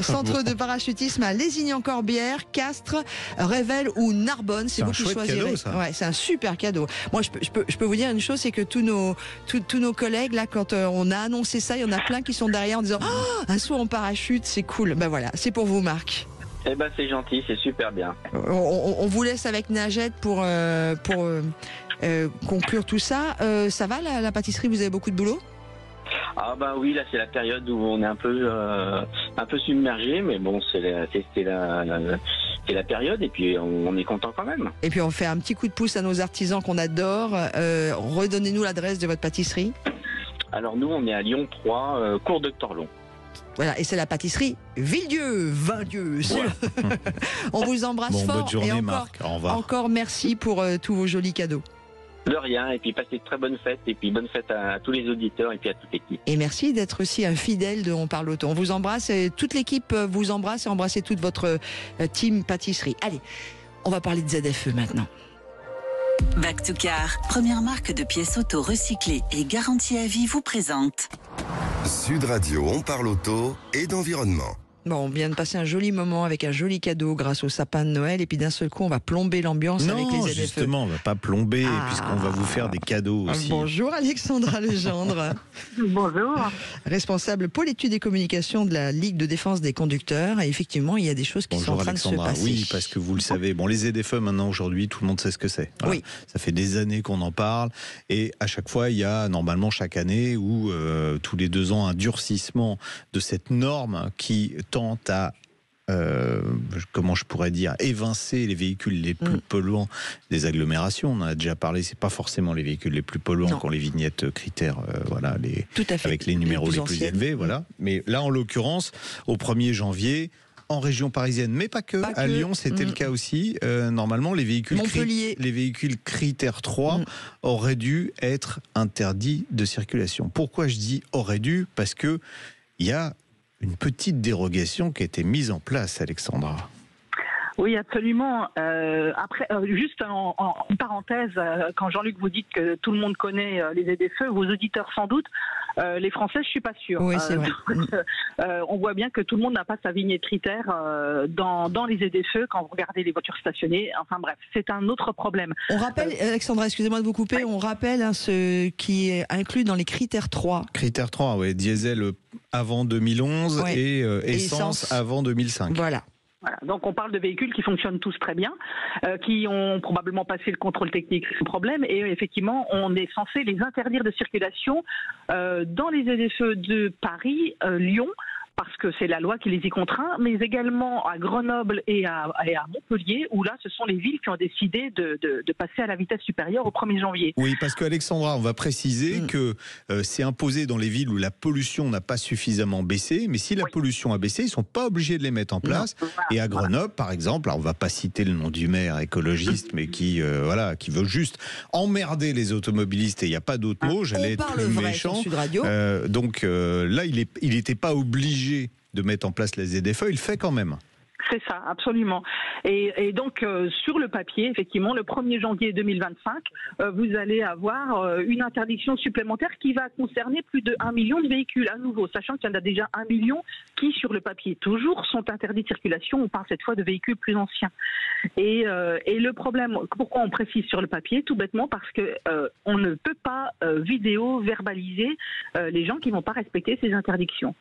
Speaker 2: Centre de parachutisme à Lézignan-Corbière, Castres, Revel ou Narbonne. C'est vous qui choisirez.
Speaker 3: Cadeau, ça.
Speaker 2: Ouais, c'est un super cadeau. Moi, je peux vous dire une chose, c'est que tous nos collègues là, quand on a annoncé ça, il y en a plein qui sont derrière en disant un saut en parachute, c'est cool. Ben voilà, c'est pour vous, Marc.
Speaker 6: Eh ben c'est gentil, c'est super bien.
Speaker 2: On vous laisse avec Najette pour conclure tout ça. Ça va la pâtisserie, vous avez beaucoup de boulot?
Speaker 6: Ah bah oui, là c'est la période où on est un peu submergé, mais bon c'est la période et puis on est content quand même.
Speaker 2: Et puis on fait un petit coup de pouce à nos artisans qu'on adore. Redonnez-nous l'adresse de votre pâtisserie.
Speaker 6: Alors nous on est à Lyon 3, cours Docteur Long.
Speaker 2: Voilà, et c'est la pâtisserie Villedieu, Vindieu.
Speaker 3: Voilà.
Speaker 2: On vous embrasse fort.
Speaker 3: Bonne journée,
Speaker 2: et
Speaker 3: Marc. Au revoir.
Speaker 2: Encore merci pour tous vos jolis cadeaux.
Speaker 6: De rien, et puis passez de très bonnes fêtes, et puis bonne fête à tous les auditeurs et puis à toute l'équipe.
Speaker 2: Et merci d'être aussi un fidèle de On Parle Auto. On vous embrasse, et toute l'équipe vous embrasse et embrassez toute votre team pâtisserie. Allez, on va parler de ZFE maintenant.
Speaker 4: Back to Car, première marque de pièces auto recyclées et garantie à vie, vous présente
Speaker 1: Sud Radio, on parle auto et d'environnement.
Speaker 2: Bon, on vient de passer un joli moment avec un joli cadeau grâce au sapin de Noël, et puis d'un seul coup on va plomber l'ambiance avec les ZFE.
Speaker 3: Non, justement, on va pas plomber puisqu'on va vous faire des cadeaux aussi.
Speaker 2: Bonjour Alexandra Legendre.
Speaker 5: Bonjour.
Speaker 2: Responsable pôle études et communications de la Ligue de défense des conducteurs. Et effectivement, il y a des choses qui sont en train de se passer.
Speaker 3: Oui, parce que vous le savez, bon, les ZFE maintenant aujourd'hui, tout le monde sait ce que c'est. Voilà. Oui. Ça fait des années qu'on en parle, et à chaque fois, il y a normalement chaque année ou tous les 2 ans un durcissement de cette norme qui tente à comment je pourrais dire, évincer les véhicules les plus polluants des agglomérations. On en a déjà parlé, c'est pas forcément les véhicules les plus polluants qui ont les vignettes critères, voilà, avec les numéros les plus élevés, voilà. Mais là, en l'occurrence, au 1er janvier, en région parisienne, mais pas que. À Lyon, c'était le cas aussi. Normalement, les véhicules critères 3 auraient dû être interdits de circulation. Pourquoi je dis auraient dû? Parce que il y a une petite dérogation qui a été mise en place, Alexandra.
Speaker 7: Oui, absolument. Après, juste en parenthèse, quand Jean-Luc vous dites que tout le monde connaît les ZFE, vos auditeurs sans doute, les Français, je suis pas sûre.
Speaker 2: Oui, c'est vrai.
Speaker 7: On voit bien que tout le monde n'a pas sa vignette critère dans les ZFE quand vous regardez les voitures stationnées. Enfin bref, c'est un autre problème.
Speaker 2: On rappelle, Alexandra, excusez-moi de vous couper, on rappelle ce qui est inclus dans les critères 3.
Speaker 3: Critères 3, oui, diesel avant 2011 et essence avant 2005.
Speaker 2: Voilà.
Speaker 7: Voilà, donc on parle de véhicules qui fonctionnent tous très bien, qui ont probablement passé le contrôle technique sans problème, et effectivement on est censé les interdire de circulation dans les ZFE de Paris, Lyon, parce que c'est la loi qui les y contraint, mais également à Grenoble et à Montpellier, où là, ce sont les villes qui ont décidé de passer à la vitesse supérieure au 1er janvier.
Speaker 3: Oui, parce qu'Alexandra, on va préciser que c'est imposé dans les villes où la pollution n'a pas suffisamment baissé, mais si la pollution a baissé, ils ne sont pas obligés de les mettre en place. Et à Grenoble, par exemple, alors on ne va pas citer le nom du maire écologiste, mais qui veut juste emmerder les automobilistes, et il n'y a pas d'autre mot, j'allais être plus méchant. Donc là, il n'était pas obligé de mettre en place la ZFE, il le fait quand même.
Speaker 7: C'est ça, absolument. Et donc, sur le papier, effectivement, le 1er janvier 2025, vous allez avoir une interdiction supplémentaire qui va concerner plus de 1 million de véhicules à nouveau, sachant qu'il y en a déjà 1 million qui, sur le papier toujours, sont interdits de circulation. On parle cette fois de véhicules plus anciens. Et le problème, pourquoi on précise sur le papier? Tout bêtement parce que on ne peut pas verbaliser les gens qui ne vont pas respecter ces interdictions.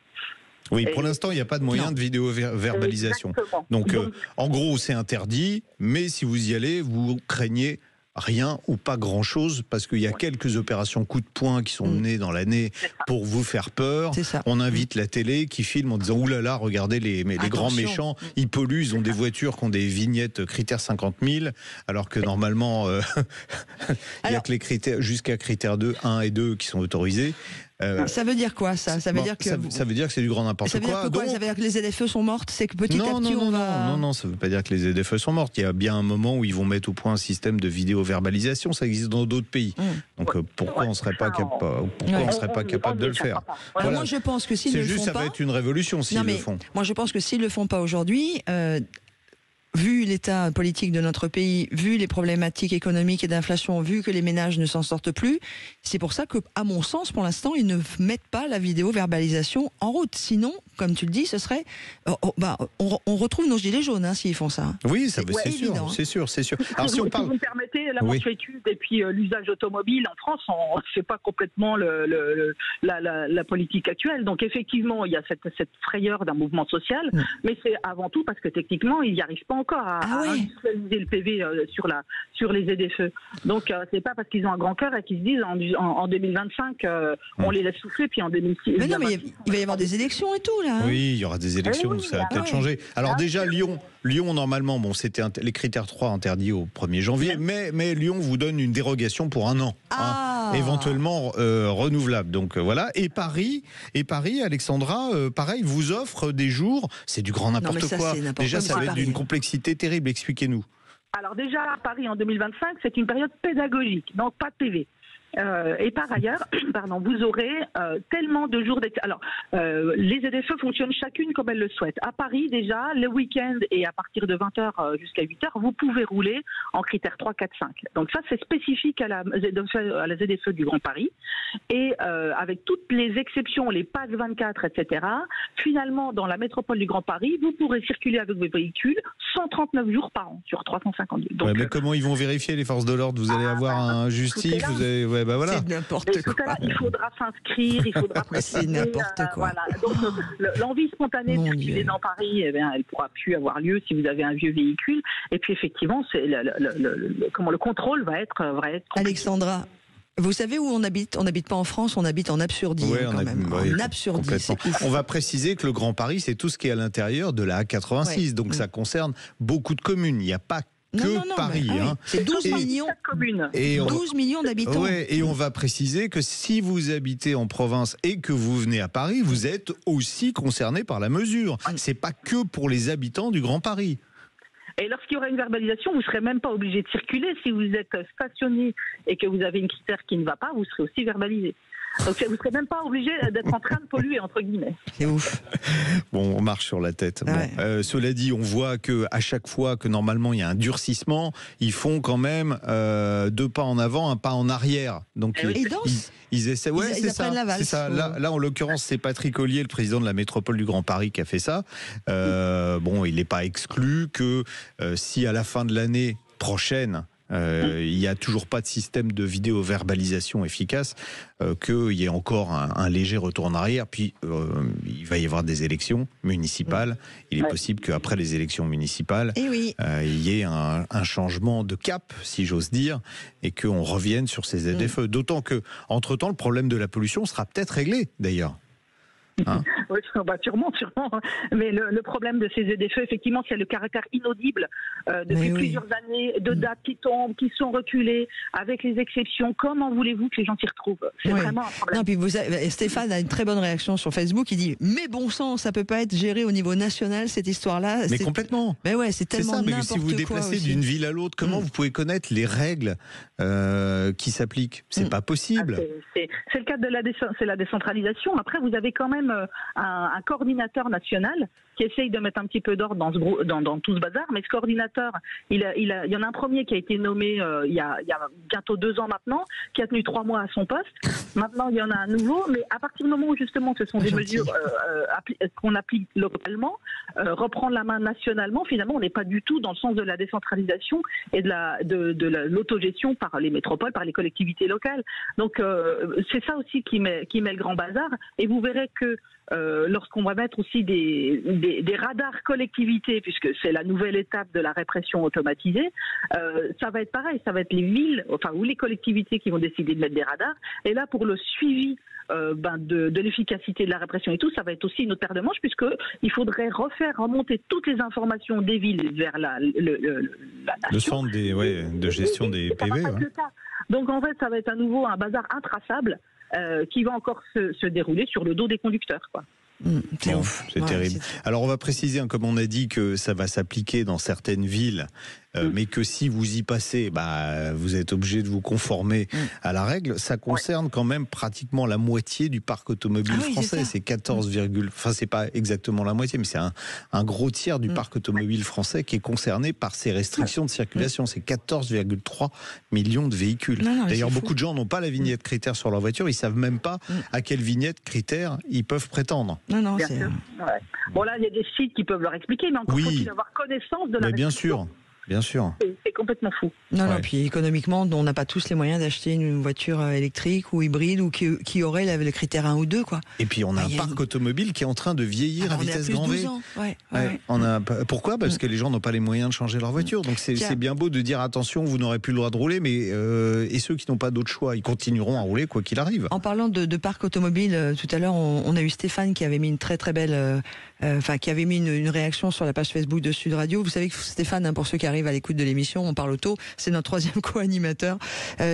Speaker 3: Oui, pour l'instant, il n'y a pas de moyen de vidéo-verbalisation. Donc, en gros, c'est interdit, mais si vous y allez, vous craignez rien ou pas grand-chose, parce qu'il y a quelques opérations coup de poing qui sont menées dans l'année pour vous faire peur. On invite la télé qui filme en disant « Ouh là là, regardez les grands méchants, ils polluent, ils ont des voitures qui ont des vignettes critères 50 000, alors que normalement, il n'y a que les critères jusqu'à critères 2, 1 et 2 qui sont autorisés. »
Speaker 2: Ça veut dire quoi, ça? Ça veut dire que
Speaker 3: ça veut dire que c'est du grand n'importe quoi.
Speaker 2: Ça veut dire que les ZFE sont mortes? C'est que petit à petit on va...
Speaker 3: Non, ça veut pas dire que les ZFE sont mortes. Il y a bien un moment où ils vont mettre au point un système de vidéo-verbalisation. Ça existe dans d'autres pays. Donc pourquoi on ne serait pas capable de le faire?
Speaker 2: Voilà. Moi je pense que s'ils le font pas...
Speaker 3: ça va être une révolution s'ils le font.
Speaker 2: Moi je pense que s'ils le font pas aujourd'hui... vu l'état politique de notre pays, vu les problématiques économiques et d'inflation, vu que les ménages ne s'en sortent plus, c'est pour ça que, à mon sens, pour l'instant, ils ne mettent pas la vidéo-verbalisation en route. Sinon, comme tu le dis, ce serait... on retrouve nos gilets jaunes s'ils font ça.
Speaker 3: Oui, c'est sûr.
Speaker 7: Alors, si vous me permettez, la mansuétude et puis l'usage automobile en France, on ne fait pas complètement la politique actuelle. Donc effectivement, il y a cette frayeur d'un mouvement social, mais c'est avant tout parce que techniquement, ils n'y arrivent pas encore à industrialiser le PV sur les ZFE. Donc c'est pas parce qu'ils ont un grand cœur et qu'ils se disent en 2025 on les laisse souffler, puis en 2006.
Speaker 2: Mais non, mais il va y avoir des élections et tout là.
Speaker 3: Oui, il y aura des élections, ça va peut-être changer. Alors déjà Lyon normalement, c'était les critères 3 interdits au 1er janvier, mais Lyon vous donne une dérogation pour un an, éventuellement renouvelable. Donc voilà. Et Paris, Alexandra, pareil, vous offre des jours. C'est du grand n'importe quoi. Déjà, ça va être d'une complexité terrible. Expliquez-nous.
Speaker 7: Alors déjà, Paris en 2025, c'est une période pédagogique, donc pas de PV. Et par ailleurs, vous aurez tellement de jours d'été. Alors, les ZFE fonctionnent chacune comme elles le souhaitent. À Paris, déjà, le week-end et à partir de 20h jusqu'à 8h, vous pouvez rouler en critères 3, 4, 5. Donc ça, c'est spécifique à la ZFE du Grand Paris. Et avec toutes les exceptions, les passes 24, etc., finalement, dans la métropole du Grand Paris, vous pourrez circuler avec vos véhicules 139 jours par an sur 350 jours. Donc,
Speaker 3: mais comment ils vont vérifier, les forces de l'ordre? Vous allez avoir un justif, vous allez... voilà.
Speaker 2: C'est n'importe quoi.
Speaker 7: Il faudra s'inscrire, il faudra...
Speaker 2: c'est n'importe quoi.
Speaker 7: Voilà. Donc l'envie spontanée de circuler dans Paris, elle ne pourra plus avoir lieu si vous avez un vieux véhicule. Et puis effectivement, le contrôle va être compliqué.
Speaker 2: Alexandra, vous savez où on habite? On n'habite pas en France, on habite en Absurdie quand même. En Absurdie, c'est ouf.
Speaker 3: On va préciser que le Grand Paris, c'est tout ce qui est à l'intérieur de la A86. Donc ça concerne beaucoup de communes. Il n'y a pas Paris.
Speaker 2: C'est 12 millions
Speaker 3: et
Speaker 2: 12 millions d'habitants.
Speaker 3: Et on va préciser que si vous habitez en province et que vous venez à Paris, vous êtes aussi concerné par la mesure. C'est pas que pour les habitants du Grand Paris.
Speaker 7: Et lorsqu'il y aura une verbalisation, vous ne serez même pas obligé de circuler. Si vous êtes stationné et que vous avez une critère qui ne va pas, vous serez aussi verbalisé. Donc vous ne serez même pas obligé d'être en train de polluer, entre guillemets.
Speaker 2: C'est ouf.
Speaker 3: Bon, on marche sur la tête. Bon, cela dit, on voit qu'à chaque fois que normalement il y a un durcissement, ils font quand même 2 pas en avant, 1 pas en arrière. Donc
Speaker 2: ils dansent.
Speaker 3: Ils essaient. Ouais, c'est ça. C'est ça. Là, en l'occurrence, c'est Patrick Ollier, le président de la métropole du Grand Paris, qui a fait ça. Bon, il n'est pas exclu que si à la fin de l'année prochaine, il n'y a toujours pas de système de vidéo-verbalisation efficace, qu'il y ait encore un léger retour en arrière. Puis il va y avoir des élections municipales. Il est possible qu'après les élections municipales, il y ait un changement de cap, si j'ose dire, et qu'on revienne sur ces ZFE. D'autant que, entre-temps, le problème de la pollution sera peut-être réglé, d'ailleurs.
Speaker 7: Oui, sûrement. Mais le problème de ces ZFE, effectivement, c'est le caractère inaudible depuis plusieurs années, de dates qui tombent, qui sont reculées, avec les exceptions. Comment voulez-vous que les gens s'y retrouvent? C'est vraiment un problème.
Speaker 2: Non, puis Stéphane a une très bonne réaction sur Facebook. Il dit « Mais bon sang, ça peut pas être géré au niveau national, cette histoire-là. »
Speaker 3: Mais complètement.
Speaker 2: Mais ouais, c'est tellement n'importe quoi.
Speaker 3: Mais si vous vous déplacez d'une ville à l'autre, comment vous pouvez connaître les règles qui s'appliquent? C'est pas possible.
Speaker 7: C'est le cadre de la décentralisation. Après, vous avez quand même un coordinateur national qui essaye de mettre un petit peu d'ordre dans tout ce bazar, mais ce coordinateur, il y en a un premier qui a été nommé il y a bientôt 2 ans maintenant, qui a tenu 3 mois à son poste. Maintenant, il y en a un nouveau, mais à partir du moment où justement ce sont des mesures qu'on applique localement, reprendre la main nationalement, finalement, on n'est pas du tout dans le sens de la décentralisation et de l'autogestion par les métropoles, par les collectivités locales. Donc, c'est ça aussi qui met le grand bazar. Et vous verrez que lorsqu'on va mettre aussi des des radars collectivités, puisque c'est la nouvelle étape de la répression automatisée, ça va être pareil, ça va être les villes, enfin ou les collectivités qui vont décider de mettre des radars. Et là, pour le suivi de l'efficacité de la répression et tout, ça va être aussi une autre paire de manches, puisqu'il faudrait refaire remonter toutes les informations des villes vers la
Speaker 3: le centre de gestion des PV.
Speaker 7: Donc en fait, ça va être à nouveau un bazar intraçable qui va encore se dérouler sur le dos des conducteurs, quoi.
Speaker 2: C'est ouf.
Speaker 3: C'est terrible. Alors on va préciser, comme on a dit, que ça va s'appliquer dans certaines villes, mais que si vous y passez, vous êtes obligé de vous conformer à la règle. Ça concerne quand même pratiquement la moitié du parc automobile français. C'est 14, enfin c'est pas exactement la moitié, mais c'est un gros tiers du parc automobile français qui est concerné par ces restrictions de circulation. C'est 14,3 millions de véhicules. D'ailleurs, beaucoup de gens n'ont pas la vignette critère sur leur voiture. Ils savent même pas à quelle vignette critère ils peuvent prétendre.
Speaker 7: Bien sûr. Bon, là, il y a des sites qui peuvent leur expliquer, mais encore faut-il avoir connaissance de la restriction. Bien sûr. C'est complètement fou.
Speaker 2: Non, puis économiquement, on n'a pas tous les moyens d'acheter une voiture électrique ou hybride ou qui aurait le critère 1 ou 2, quoi.
Speaker 3: Et puis on a un parc automobile qui est en train de vieillir à vitesse grand V. Pourquoi ? Parce que les gens n'ont pas les moyens de changer leur voiture. Donc c'est bien beau de dire attention, vous n'aurez plus le droit de rouler, mais et ceux qui n'ont pas d'autre choix, ils continueront à rouler quoi qu'il arrive.
Speaker 2: En parlant de parc automobile, tout à l'heure, on a eu Stéphane qui avait mis une très très belle, qui avait mis une réaction sur la page Facebook de Sud Radio. Vous savez que Stéphane, pour ceux qui arrivent à l'écoute de l'émission, on parle auto, c'est notre troisième co-animateur.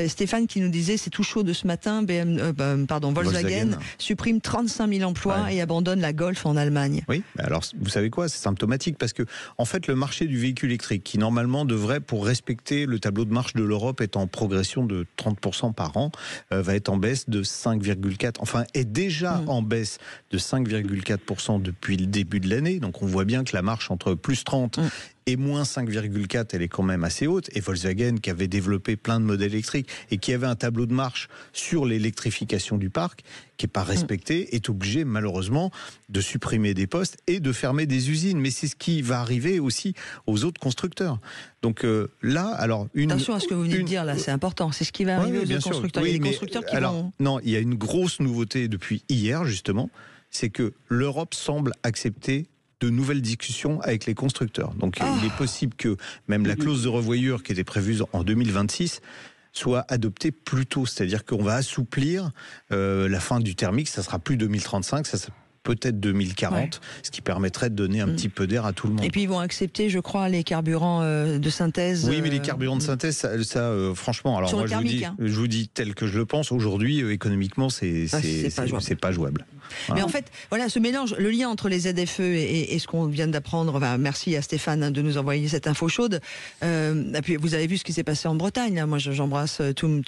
Speaker 2: Stéphane qui nous disait, c'est tout chaud de ce matin, Volkswagen supprime 35 000 emplois et abandonne la Golf en Allemagne.
Speaker 3: Oui, alors vous savez quoi, c'est symptomatique parce que en fait le marché du véhicule électrique qui normalement devrait, pour respecter le tableau de marche de l'Europe, être en progression de 30% par an, va être en baisse de 5,4%, enfin est déjà en baisse de 5,4% depuis le début de l'année. Donc on voit bien que la marche entre plus 30 et moins 5,4, elle est quand même assez haute. Et Volkswagen, qui avait développé plein de modèles électriques et qui avait un tableau de marche sur l'électrification du parc, qui n'est pas respecté, est obligé malheureusement de supprimer des postes et de fermer des usines. Mais c'est ce qui va arriver aussi aux autres constructeurs. Donc là, alors...
Speaker 2: Attention à ce que vous venez de dire là, c'est important. C'est ce qui va arriver aux autres constructeurs. Il y a des constructeurs qui vont...
Speaker 3: Non, il y a une grosse nouveauté depuis hier, justement, c'est que l'Europe semble accepter de nouvelles discussions avec les constructeurs. Donc il est possible que même la clause de revoyure qui était prévue en 2026 soit adoptée plus tôt. C'est-à-dire qu'on va assouplir la fin du thermique, ça sera plus 2035, ça sera peut-être 2040, ce qui permettrait de donner un petit peu d'air à tout le monde.
Speaker 2: Et puis ils vont accepter, je crois, les carburants de synthèse.
Speaker 3: Oui, mais les carburants de synthèse, ça franchement, alors moi je vous dis tel que je le pense, aujourd'hui, économiquement, c'est pas jouable.
Speaker 2: Mais en fait, voilà, ce mélange, le lien entre les ZFE et ce qu'on vient d'apprendre, merci à Stéphane de nous envoyer cette info chaude. Et puis vous avez vu ce qui s'est passé en Bretagne, là. Moi j'embrasse tous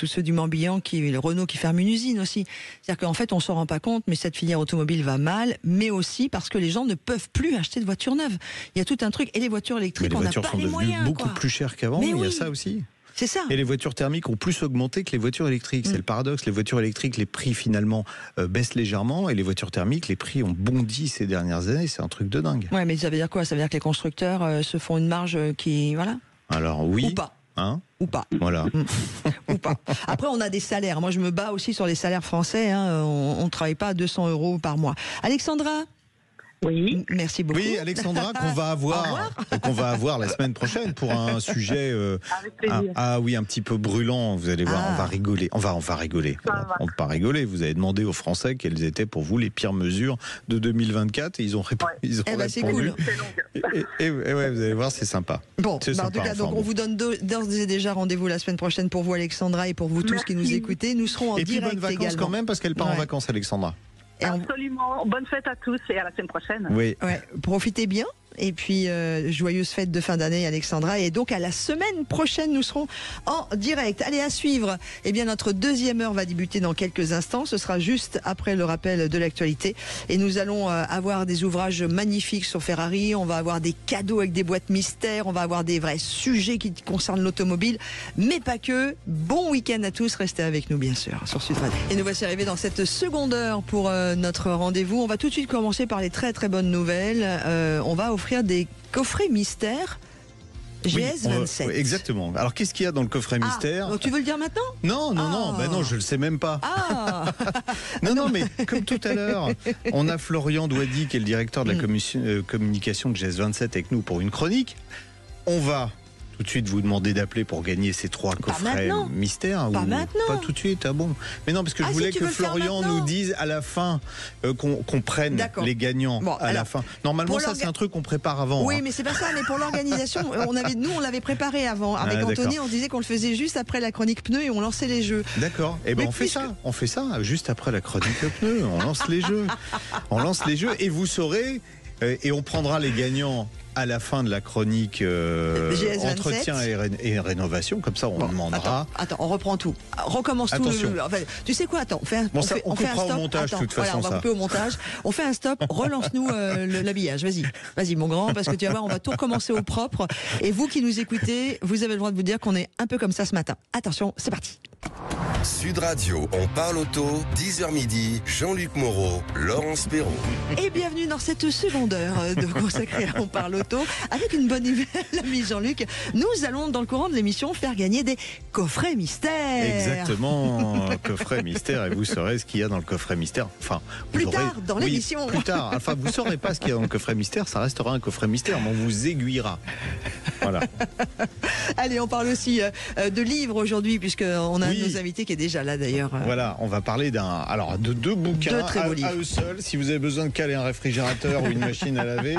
Speaker 2: ceux du Morbihan, le Renault qui ferme une usine aussi. C'est-à-dire qu'en fait on s'en rend pas compte, mais cette filière automobile va mal, mais aussi parce que les gens ne peuvent plus acheter de voitures neuves. Il y a tout un truc, et les voitures électriques, on n'a pas les moyens. Les voitures sont devenues beaucoup
Speaker 3: plus chères qu'avant, il y a ça aussi.
Speaker 2: C'est ça.
Speaker 3: Et les voitures thermiques ont plus augmenté que les voitures électriques. C'est le paradoxe. Les voitures électriques, les prix finalement baissent légèrement, et les voitures thermiques, les prix ont bondi ces dernières années. C'est un truc de dingue.
Speaker 2: Ouais, mais ça veut dire quoi ? Ça veut dire que les constructeurs se font une marge qui... Voilà.
Speaker 3: Alors oui.
Speaker 2: Ou pas. Ou pas.
Speaker 3: Voilà.
Speaker 2: Ou pas. Après, on a des salaires. Moi, je me bats aussi sur les salaires français. On ne travaille pas à 200 € par mois. Alexandra ?
Speaker 5: Oui.
Speaker 2: Merci beaucoup.
Speaker 3: Oui, Alexandra, qu'on va avoir la semaine prochaine pour un sujet un petit peu brûlant. Vous allez voir, on va rigoler. On va rigoler. On ne peut pas rigoler. Vous avez demandé aux Français quelles étaient pour vous les pires mesures de 2024 et ils ont répondu.
Speaker 2: C'est cool.
Speaker 3: Et vous allez voir, c'est sympa.
Speaker 2: Bon, en tout cas, donc on vous donne d'ores et déjà rendez-vous la semaine prochaine pour vous, Alexandra, et pour vous tous qui nous écoutez. Nous serons en direct également.
Speaker 3: Et puis bonnes vacances quand même, parce qu'elle part en vacances, Alexandra.
Speaker 7: Absolument. Bonne fête à tous et à la semaine prochaine.
Speaker 3: Oui.
Speaker 2: Profitez bien. Et puis, joyeuse fête de fin d'année, Alexandra. Et donc, à la semaine prochaine, nous serons en direct. Allez, à suivre. Eh bien, notre deuxième heure va débuter dans quelques instants. Ce sera juste après le rappel de l'actualité. Et nous allons avoir des ouvrages magnifiques sur Ferrari. On va avoir des cadeaux avec des boîtes mystères. On va avoir des vrais sujets qui concernent l'automobile. Mais pas que. Bon week-end à tous. Restez avec nous, bien sûr, sur Sud Radio. Et nous voici arrivés dans cette seconde heure pour notre rendez-vous. On va tout de suite commencer par les très, très bonnes nouvelles. On va offrir des coffrets mystères GS27.
Speaker 3: Exactement. Alors, qu'est-ce qu'il y a dans le coffret mystère?
Speaker 2: Donc tu veux le dire maintenant?
Speaker 3: Non, non, je le sais même pas. Non, mais comme tout à l'heure, on a Florian Douady, qui est le directeur de la communication de GS27 avec nous pour une chronique. On va tout de suite vous demander d'appeler pour gagner ces 3 coffrets mystères.
Speaker 2: Pas maintenant.
Speaker 3: Pas tout de suite, bon. Mais non, parce que je voulais que Florian nous dise à la fin qu'on prenne les gagnants la fin. Normalement, ça c'est un truc qu'on prépare avant.
Speaker 2: Oui, mais c'est pas ça. Mais pour l'organisation, on l'avait préparé avant. Avec Anthony, on disait qu'on le faisait juste après la chronique pneus et on lançait les jeux.
Speaker 3: D'accord. Et on fait ça. On fait ça juste après la chronique pneus. On lance les jeux. On lance les jeux et vous saurez. Et on prendra les gagnants à la fin de la chronique entretien et rénovation. Comme ça, on demandera.
Speaker 2: Attends, on reprend tout. Recommence tout. Tu sais quoi? Attends, on fait un stop.
Speaker 3: On coupera au montage, de toute façon.
Speaker 2: On va couper au montage. On fait un stop. Relance-nous l'habillage. Vas-y, mon grand, parce que tu vas voir, on va tout recommencer au propre. Et vous qui nous écoutez, vous avez le droit de vous dire qu'on est un peu comme ça ce matin. Attention, c'est parti.
Speaker 1: Sud Radio, on parle auto, 10h midi, Jean-Luc Moreau, Laurence Perrault.
Speaker 2: Et bienvenue dans cette seconde heure consacrée à On parle auto. Avec une bonne nouvelle, ami Jean-Luc, nous allons dans le courant de l'émission faire gagner des coffrets mystères.
Speaker 3: Exactement, coffret mystère, et vous saurez ce qu'il y a dans le coffret mystère. Enfin,
Speaker 2: plus tard dans l'émission.
Speaker 3: Plus tard, enfin vous saurez pas ce qu'il y a dans le coffret mystère, ça restera un coffret mystère, mais on vous aiguillera. Voilà.
Speaker 2: Allez, on parle aussi de livres aujourd'hui, puisqu'on a un de nos invités qui est déjà là d'ailleurs.
Speaker 3: Voilà, on va parler de 2 bouquins à eux seuls. Si vous avez besoin de caler un réfrigérateur ou une machine à laver,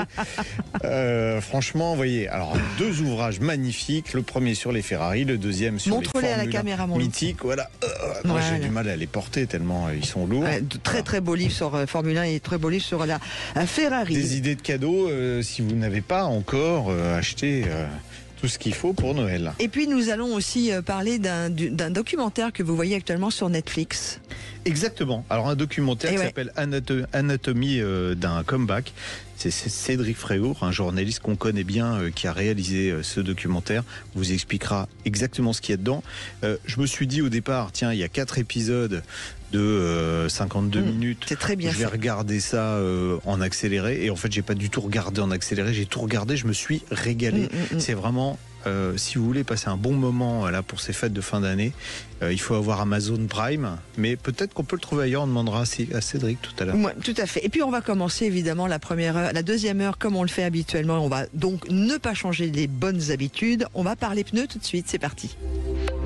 Speaker 3: franchement, vous voyez, alors 2 ouvrages magnifiques. Le premier sur les Ferrari, le deuxième sur les Formule 1 mythiques. Voilà. Moi, j'ai du mal à les porter tellement ils sont lourds.
Speaker 2: Très beau livre sur Formule 1 et très beau livre sur la Ferrari.
Speaker 3: Des idées de cadeaux si vous n'avez pas encore acheté tout ce qu'il faut pour Noël.
Speaker 2: Et puis nous allons aussi parler d'un documentaire que vous voyez actuellement sur Netflix.
Speaker 3: Exactement. Alors un documentaire qui s'appelle Anatomie d'un comeback. C'est Cédric Fréour, un journaliste qu'on connaît bien, qui a réalisé ce documentaire. Vous expliquera exactement ce qu'il y a dedans. Je me suis dit au départ, tiens, il y a 4 épisodes de 52 minutes.
Speaker 2: C'est très bien.
Speaker 3: Je vais regarder ça en accéléré. Et en fait, j'ai pas du tout regardé en accéléré. J'ai tout regardé. Je me suis régalé. C'est vraiment. Si vous voulez passer un bon moment là pour ces fêtes de fin d'année, il faut avoir Amazon Prime, mais peut-être qu'on peut le trouver ailleurs. On demandera à Cédric tout à l'heure.
Speaker 2: Ouais, tout à fait. Et puis on va commencer évidemment la première heure, la deuxième heure comme on le fait habituellement. On va donc ne pas changer les bonnes habitudes. On va parler pneus tout de suite. C'est parti.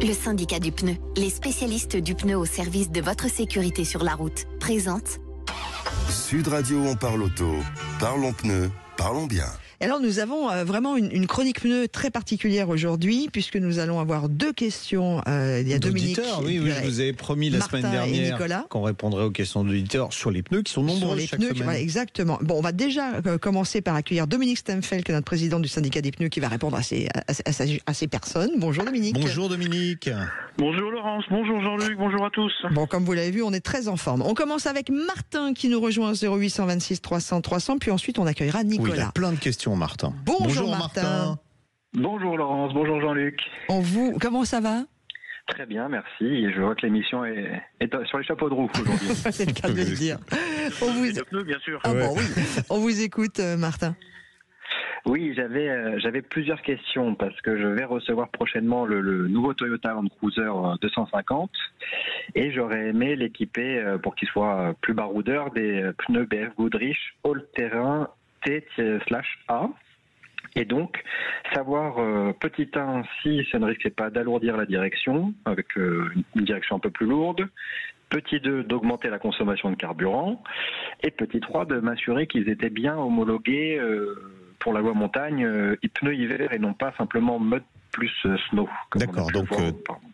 Speaker 8: Le syndicat du pneu, les spécialistes du pneu au service de votre sécurité sur la route, présente
Speaker 1: Sud Radio, on parle auto, parlons pneus, parlons bien.
Speaker 2: Et alors nous avons vraiment une chronique pneu très particulière aujourd'hui, puisque nous allons avoir 2 questions. Il y a Dominique.
Speaker 3: Oui, je vous avais promis la semaine dernière qu'on répondrait aux questions d'auditeurs sur les pneus qui sont nombreux chaque semaine.
Speaker 2: Voilà, exactement. Bon, on va déjà commencer par accueillir Dominique Stemfeld, qui est notre président du syndicat des pneus, qui va répondre à ces personnes. Bonjour Dominique.
Speaker 3: Bonjour Dominique.
Speaker 9: Bonjour Laurence, bonjour Jean-Luc, bonjour à tous.
Speaker 2: Bon, comme vous l'avez vu, on est très en forme. On commence avec Martin qui nous rejoint 0826 300 300, puis ensuite on accueillera Nicolas.
Speaker 3: Oui, il a plein de questions Martin.
Speaker 2: Bonjour Martin.
Speaker 9: Bonjour Laurence, bonjour Jean-Luc.
Speaker 2: Comment ça va?
Speaker 9: Très bien, merci. Et je vois que l'émission est sur les chapeaux de roue aujourd'hui.
Speaker 2: C'est le cas de le dire.
Speaker 9: De pneus, bien sûr.
Speaker 2: Bon, oui. On vous écoute Martin.
Speaker 9: Oui, j'avais plusieurs questions parce que je vais recevoir prochainement le nouveau Toyota Land Cruiser 250 et j'aurais aimé l'équiper pour qu'il soit plus baroudeur des pneus BF Goodrich All-Terrain T/A. Et donc, savoir, petit 1, si ça ne risquait pas d'alourdir la direction, avec une direction un peu plus lourde. Petit 2, d'augmenter la consommation de carburant. Et petit 3, de m'assurer qu'ils étaient bien homologués pour la loi montagne, pneus hiver et non pas simplement mud plus snow.
Speaker 3: D'accord, donc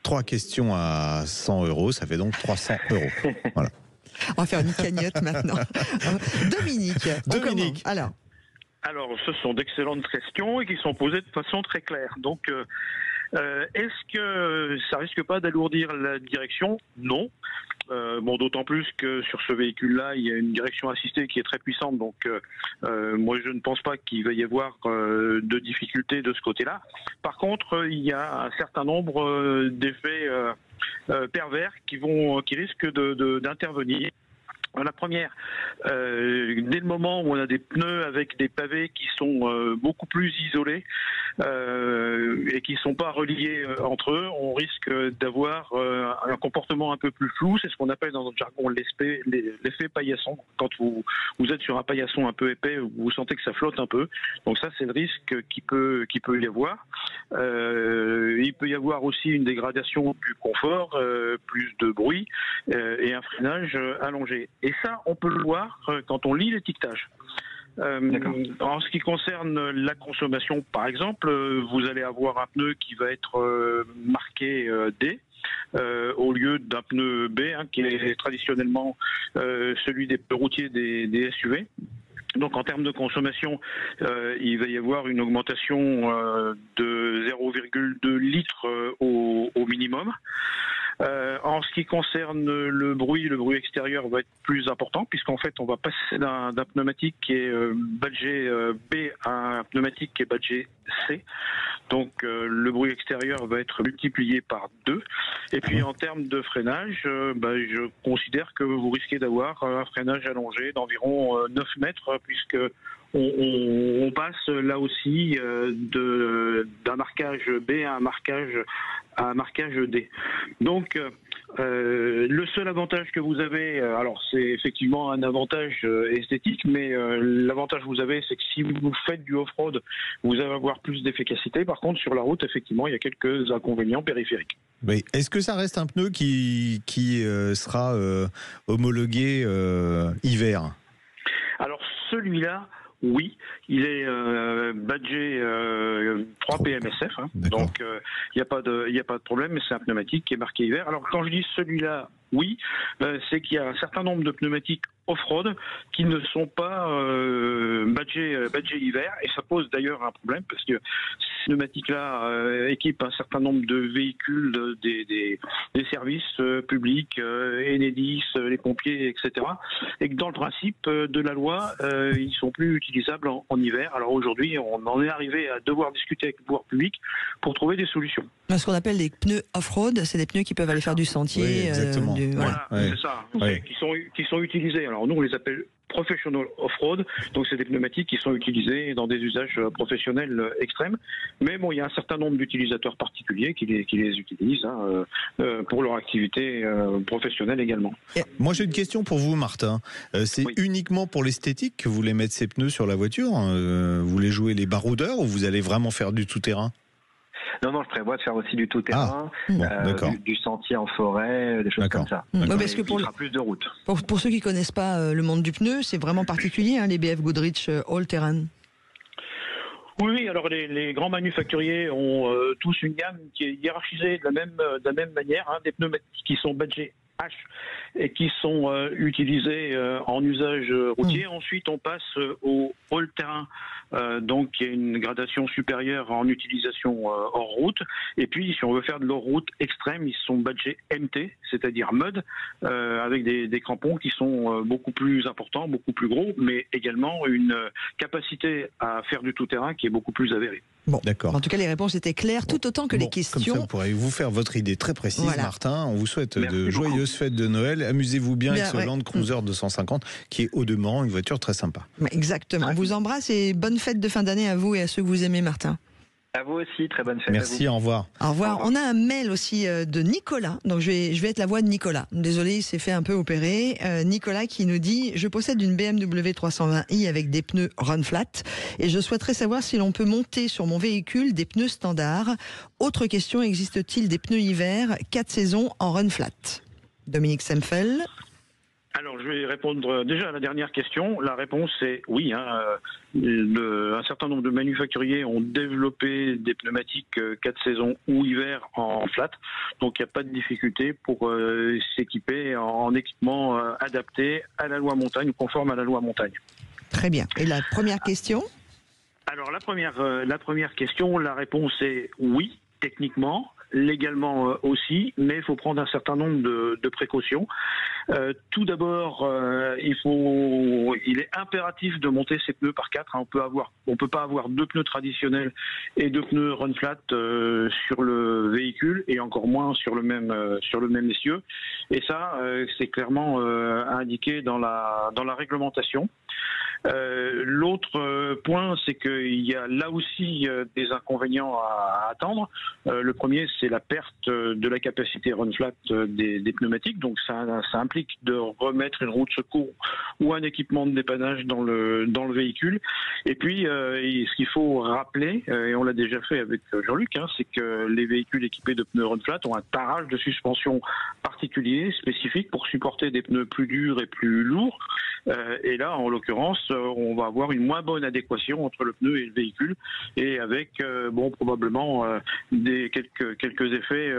Speaker 3: 3 questions à 100 €, ça fait donc 300 €. Voilà.
Speaker 2: On va faire une cagnotte maintenant. Dominique.
Speaker 9: Alors, ce sont d'excellentes questions et qui sont posées de façon très claire. Donc, est-ce que ça risque pas d'alourdir la direction? Non. D'autant plus que sur ce véhicule-là, il y a une direction assistée qui est très puissante. Donc, moi, je ne pense pas qu'il va y avoir de difficultés de ce côté-là. Par contre, il y a un certain nombre d'effets pervers qui risquent d'intervenir. La première, dès le moment où on a des pneus avec des pavés qui sont beaucoup plus isolés,
Speaker 10: et qui ne sont pas reliés entre eux, on risque d'avoir un comportement un peu plus flou. C'est ce qu'on appelle dans notre jargon l'effet paillasson. Quand vous êtes sur un paillasson un peu épais, vous sentez que ça flotte un peu. Donc ça, c'est le risque qui peut y avoir. Il peut y avoir aussi une dégradation du confort, plus de bruit et un freinage allongé. Et ça, on peut le voir quand on lit l'étiquetage. En ce qui concerne la consommation, par exemple, vous allez avoir un pneu qui va être marqué D. Au lieu d'un pneu B, qui est traditionnellement celui des pneus routiers des SUV. Donc en termes de consommation, il va y avoir une augmentation de 0,2 litres au minimum. En ce qui concerne le bruit extérieur va être plus important, puisqu'en fait on va passer d'un pneumatique qui est badgé B à un pneumatique qui est badgé C. Donc le bruit extérieur va être multiplié par 2. Et puis en termes de freinage, je considère que vous risquez d'avoir un freinage allongé d'environ 9 mètres, puisque on passe là aussi d'un marquage B à un marquage D. Donc le seul avantage que vous avez, alors c'est effectivement un avantage esthétique, mais l'avantage que vous avez, c'est que si vous faites du off-road, vous allez avoir plus d'efficacité. Par contre, sur la route, effectivement, il y a quelques inconvénients périphériques.
Speaker 3: Oui. Est-ce que ça reste un pneu qui sera homologué hiver ?
Speaker 10: Alors celui-là, oui, il est badgé 3 PMSF, donc il n'y a pas de problème, mais c'est un pneumatique qui est marqué hiver. Alors quand je dis celui-là, oui, c'est qu'il y a un certain nombre de pneumatiques off-road qui ne sont pas badgés hiver, et ça pose d'ailleurs un problème parce que ces pneumatiques-là équipent un certain nombre de véhicules des services publics, Enedis, les pompiers, etc. Et que dans le principe de la loi, ils ne sont plus utilisables en hiver. Alors aujourd'hui, on en est arrivé à devoir discuter avec le pouvoir public pour trouver des solutions.
Speaker 2: Ce qu'on appelle les pneus off-road, c'est des pneus qui peuvent aller faire du sentier.
Speaker 3: Oui, exactement.
Speaker 10: Voilà, c'est ça. Qui sont utilisés. Alors nous, on les appelle professional off-road, donc c'est des pneumatiques qui sont utilisés dans des usages professionnels extrêmes. Mais bon, il y a un certain nombre d'utilisateurs particuliers qui les utilisent pour leur activité professionnelle également.
Speaker 3: Moi, j'ai une question pour vous, Martin. C'est uniquement pour l'esthétique que vous voulez mettre ces pneus sur la voiture ? Vous voulez jouer les baroudeurs ou vous allez vraiment faire du tout-terrain ?
Speaker 9: Non, je prévois de faire aussi du tout-terrain, du sentier en forêt, des choses comme ça.
Speaker 2: Parce que
Speaker 9: il y aura plus de route.
Speaker 2: Pour ceux qui ne connaissent pas le monde du pneu, c'est vraiment particulier, les BF Goodrich All-Terrain.
Speaker 10: Oui, alors les grands manufacturiers ont tous une gamme qui est hiérarchisée de la même manière, des pneumatiques qui sont badgés H et qui sont utilisés en usage routier. Ensuite, on passe au all-terrain, donc il y a une gradation supérieure en utilisation hors route. Et puis, si on veut faire de l'hors-route extrême, ils sont badgés MT, c'est-à-dire mud, avec des crampons qui sont beaucoup plus importants, beaucoup plus gros, mais également une capacité à faire du tout-terrain qui est beaucoup plus avérée.
Speaker 2: Bon, d'accord. En tout cas, les réponses étaient claires, tout autant que les questions.
Speaker 3: Comme ça, vous pourrez vous faire votre idée très précise, Martin. On vous souhaite de joyeuses fêtes de Noël. Amusez-vous bien avec ce Land Cruiser 250, qui est au demeurant une voiture très sympa.
Speaker 2: Exactement. On vous embrasse et bonne fête de fin d'année à vous et à ceux que vous aimez, Martin.
Speaker 9: À vous aussi, très bonne fête.
Speaker 3: Merci, au revoir.
Speaker 2: Au revoir. On a un mail aussi de Nicolas. Donc je vais être la voix de Nicolas. Désolé, il s'est fait un peu opérer. Nicolas qui nous dit « Je possède une BMW 320i avec des pneus run flat et je souhaiterais savoir si l'on peut monter sur mon véhicule des pneus standards. Autre question, existe-t-il des pneus hiver 4 saisons en run flat ?» Dominique Semfel.
Speaker 10: Alors, je vais répondre déjà à la dernière question. La réponse est oui. Un certain nombre de manufacturiers ont développé des pneumatiques 4 saisons ou hiver en flat. Donc, il n'y a pas de difficulté pour s'équiper en équipement adapté à la loi montagne ou conforme à la loi montagne.
Speaker 2: Très bien. Et la première question ?
Speaker 10: Alors, la première question, la réponse est oui, techniquement. Légalement aussi, mais il faut prendre un certain nombre de précautions. Tout d'abord, il est impératif de monter ces pneus par 4. On peut pas avoir 2 pneus traditionnels et 2 pneus run flat sur le véhicule, et encore moins sur le même essieu. Et ça, c'est clairement indiqué dans la réglementation. L'autre point, c'est qu'il y a là aussi des inconvénients à attendre. Le premier, c'est la perte de la capacité run flat des pneumatiques. Donc ça implique de remettre une roue de secours ou un équipement de dépannage dans le véhicule. Et puis, ce qu'il faut rappeler, et on l'a déjà fait avec Jean-Luc, c'est que les véhicules équipés de pneus run flat ont un tarage de suspension particulier, spécifique, pour supporter des pneus plus durs et plus lourds. Et là, en l'occurrence, on va avoir une moins bonne adéquation entre le pneu et le véhicule, et avec probablement quelques effets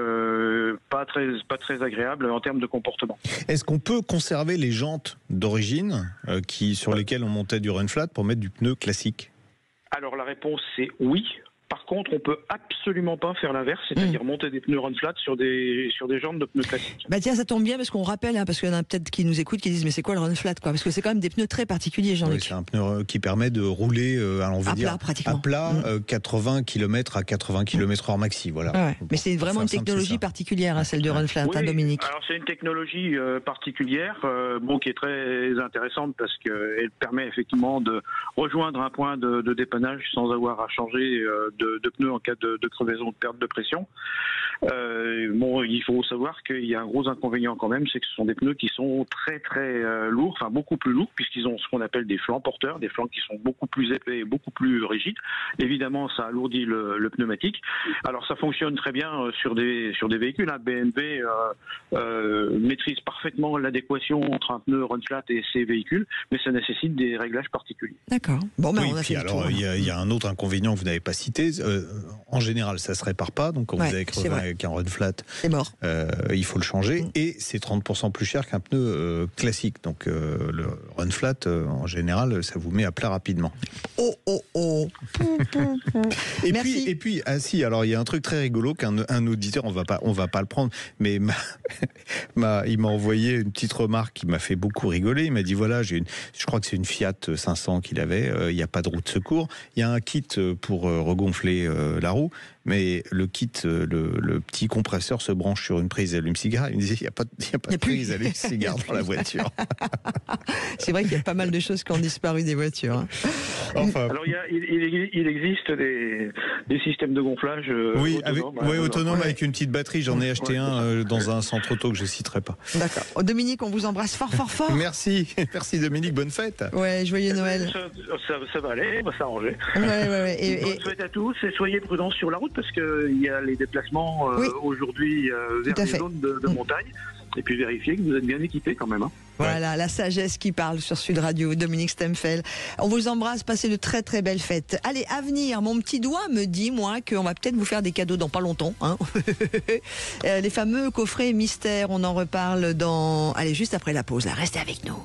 Speaker 10: pas très agréables en termes de comportement.
Speaker 3: Est-ce qu'on peut conserver les jantes d'origine sur lesquelles on montait du run flat pour mettre du pneu classique?
Speaker 10: Alors la réponse c'est oui. Par contre, on peut absolument pas faire l'inverse, c'est-à-dire monter des pneus run flat sur des jantes de pneus classiques.
Speaker 2: Bah tiens, ça tombe bien parce qu'on rappelle, parce qu'il y en a peut-être qui nous écoutent qui disent mais c'est quoi le run flat, quoi? Parce que c'est quand même des pneus très particuliers, Jean-Luc.
Speaker 3: Oui, c'est un pneu qui permet de rouler à plat 80 km à 80 km/h maxi, voilà.
Speaker 2: Ouais. Mais c'est vraiment une technologie particulière, celle du run flat, Dominique.
Speaker 10: Alors c'est une technologie particulière, qui est très intéressante parce qu'elle permet effectivement de rejoindre un point de dépannage sans avoir à changer de pneus en cas de crevaison, de perte de pression. Il faut savoir qu'il y a un gros inconvénient quand même, c'est que ce sont des pneus qui sont très très lourds, enfin beaucoup plus lourds, puisqu'ils ont ce qu'on appelle des flancs porteurs, des flancs qui sont beaucoup plus épais et beaucoup plus rigides. Évidemment, ça alourdit le pneumatique. Alors ça fonctionne très bien sur des véhicules. BMW maîtrise parfaitement l'adéquation entre un pneu run flat et ses véhicules, mais ça nécessite des réglages particuliers.
Speaker 2: D'accord.
Speaker 3: On a fait le tour. Il y a un autre inconvénient que vous n'avez pas cité. En général, ça se répare pas. Donc, quand vous avez crevé avec un run flat,
Speaker 2: c'est mort.
Speaker 3: Il faut le changer. Et c'est 30% plus cher qu'un pneu classique. Donc, le run flat, en général, ça vous met à plat rapidement. Et puis, alors, il y a un truc très rigolo qu'un auditeur, on va pas le prendre, mais il m'a envoyé une petite remarque qui m'a fait beaucoup rigoler. Il m'a dit voilà, je crois que c'est une Fiat 500 qu'il avait. Il n'y a pas de roue de secours. Il y a un kit pour regonfler la roue, mais le kit, le petit compresseur se branche sur une prise allume-cigare. Il me disait il n'y a pas de prise allume-cigare dans la voiture.
Speaker 2: C'est vrai qu'il y a pas mal de choses qui ont disparu des voitures.
Speaker 10: Enfin, alors il existe des systèmes de gonflage
Speaker 3: autonomes avec une petite batterie. J'en ai acheté un dans un centre auto que je ne citerai pas.
Speaker 2: D'accord. Dominique, on vous embrasse fort fort fort.
Speaker 3: Merci Dominique, bonne fête.
Speaker 2: Ouais, joyeux Noël.
Speaker 10: Ça va aller, on va s'arranger.
Speaker 2: Ouais.
Speaker 10: Bonne fête à tous et soyez prudents sur la route parce qu'il y a les déplacements aujourd'hui vers les zones de montagne. Et puis vérifier que vous êtes bien équipés quand même.
Speaker 2: Voilà, la sagesse qui parle sur Sud Radio, Dominique Stemfel. On vous embrasse, passez de très très belles fêtes. Allez, à venir, mon petit doigt me dit, moi, qu'on va peut-être vous faire des cadeaux dans pas longtemps. Les fameux coffrets mystères, on en reparle juste après la pause. Là, restez avec nous.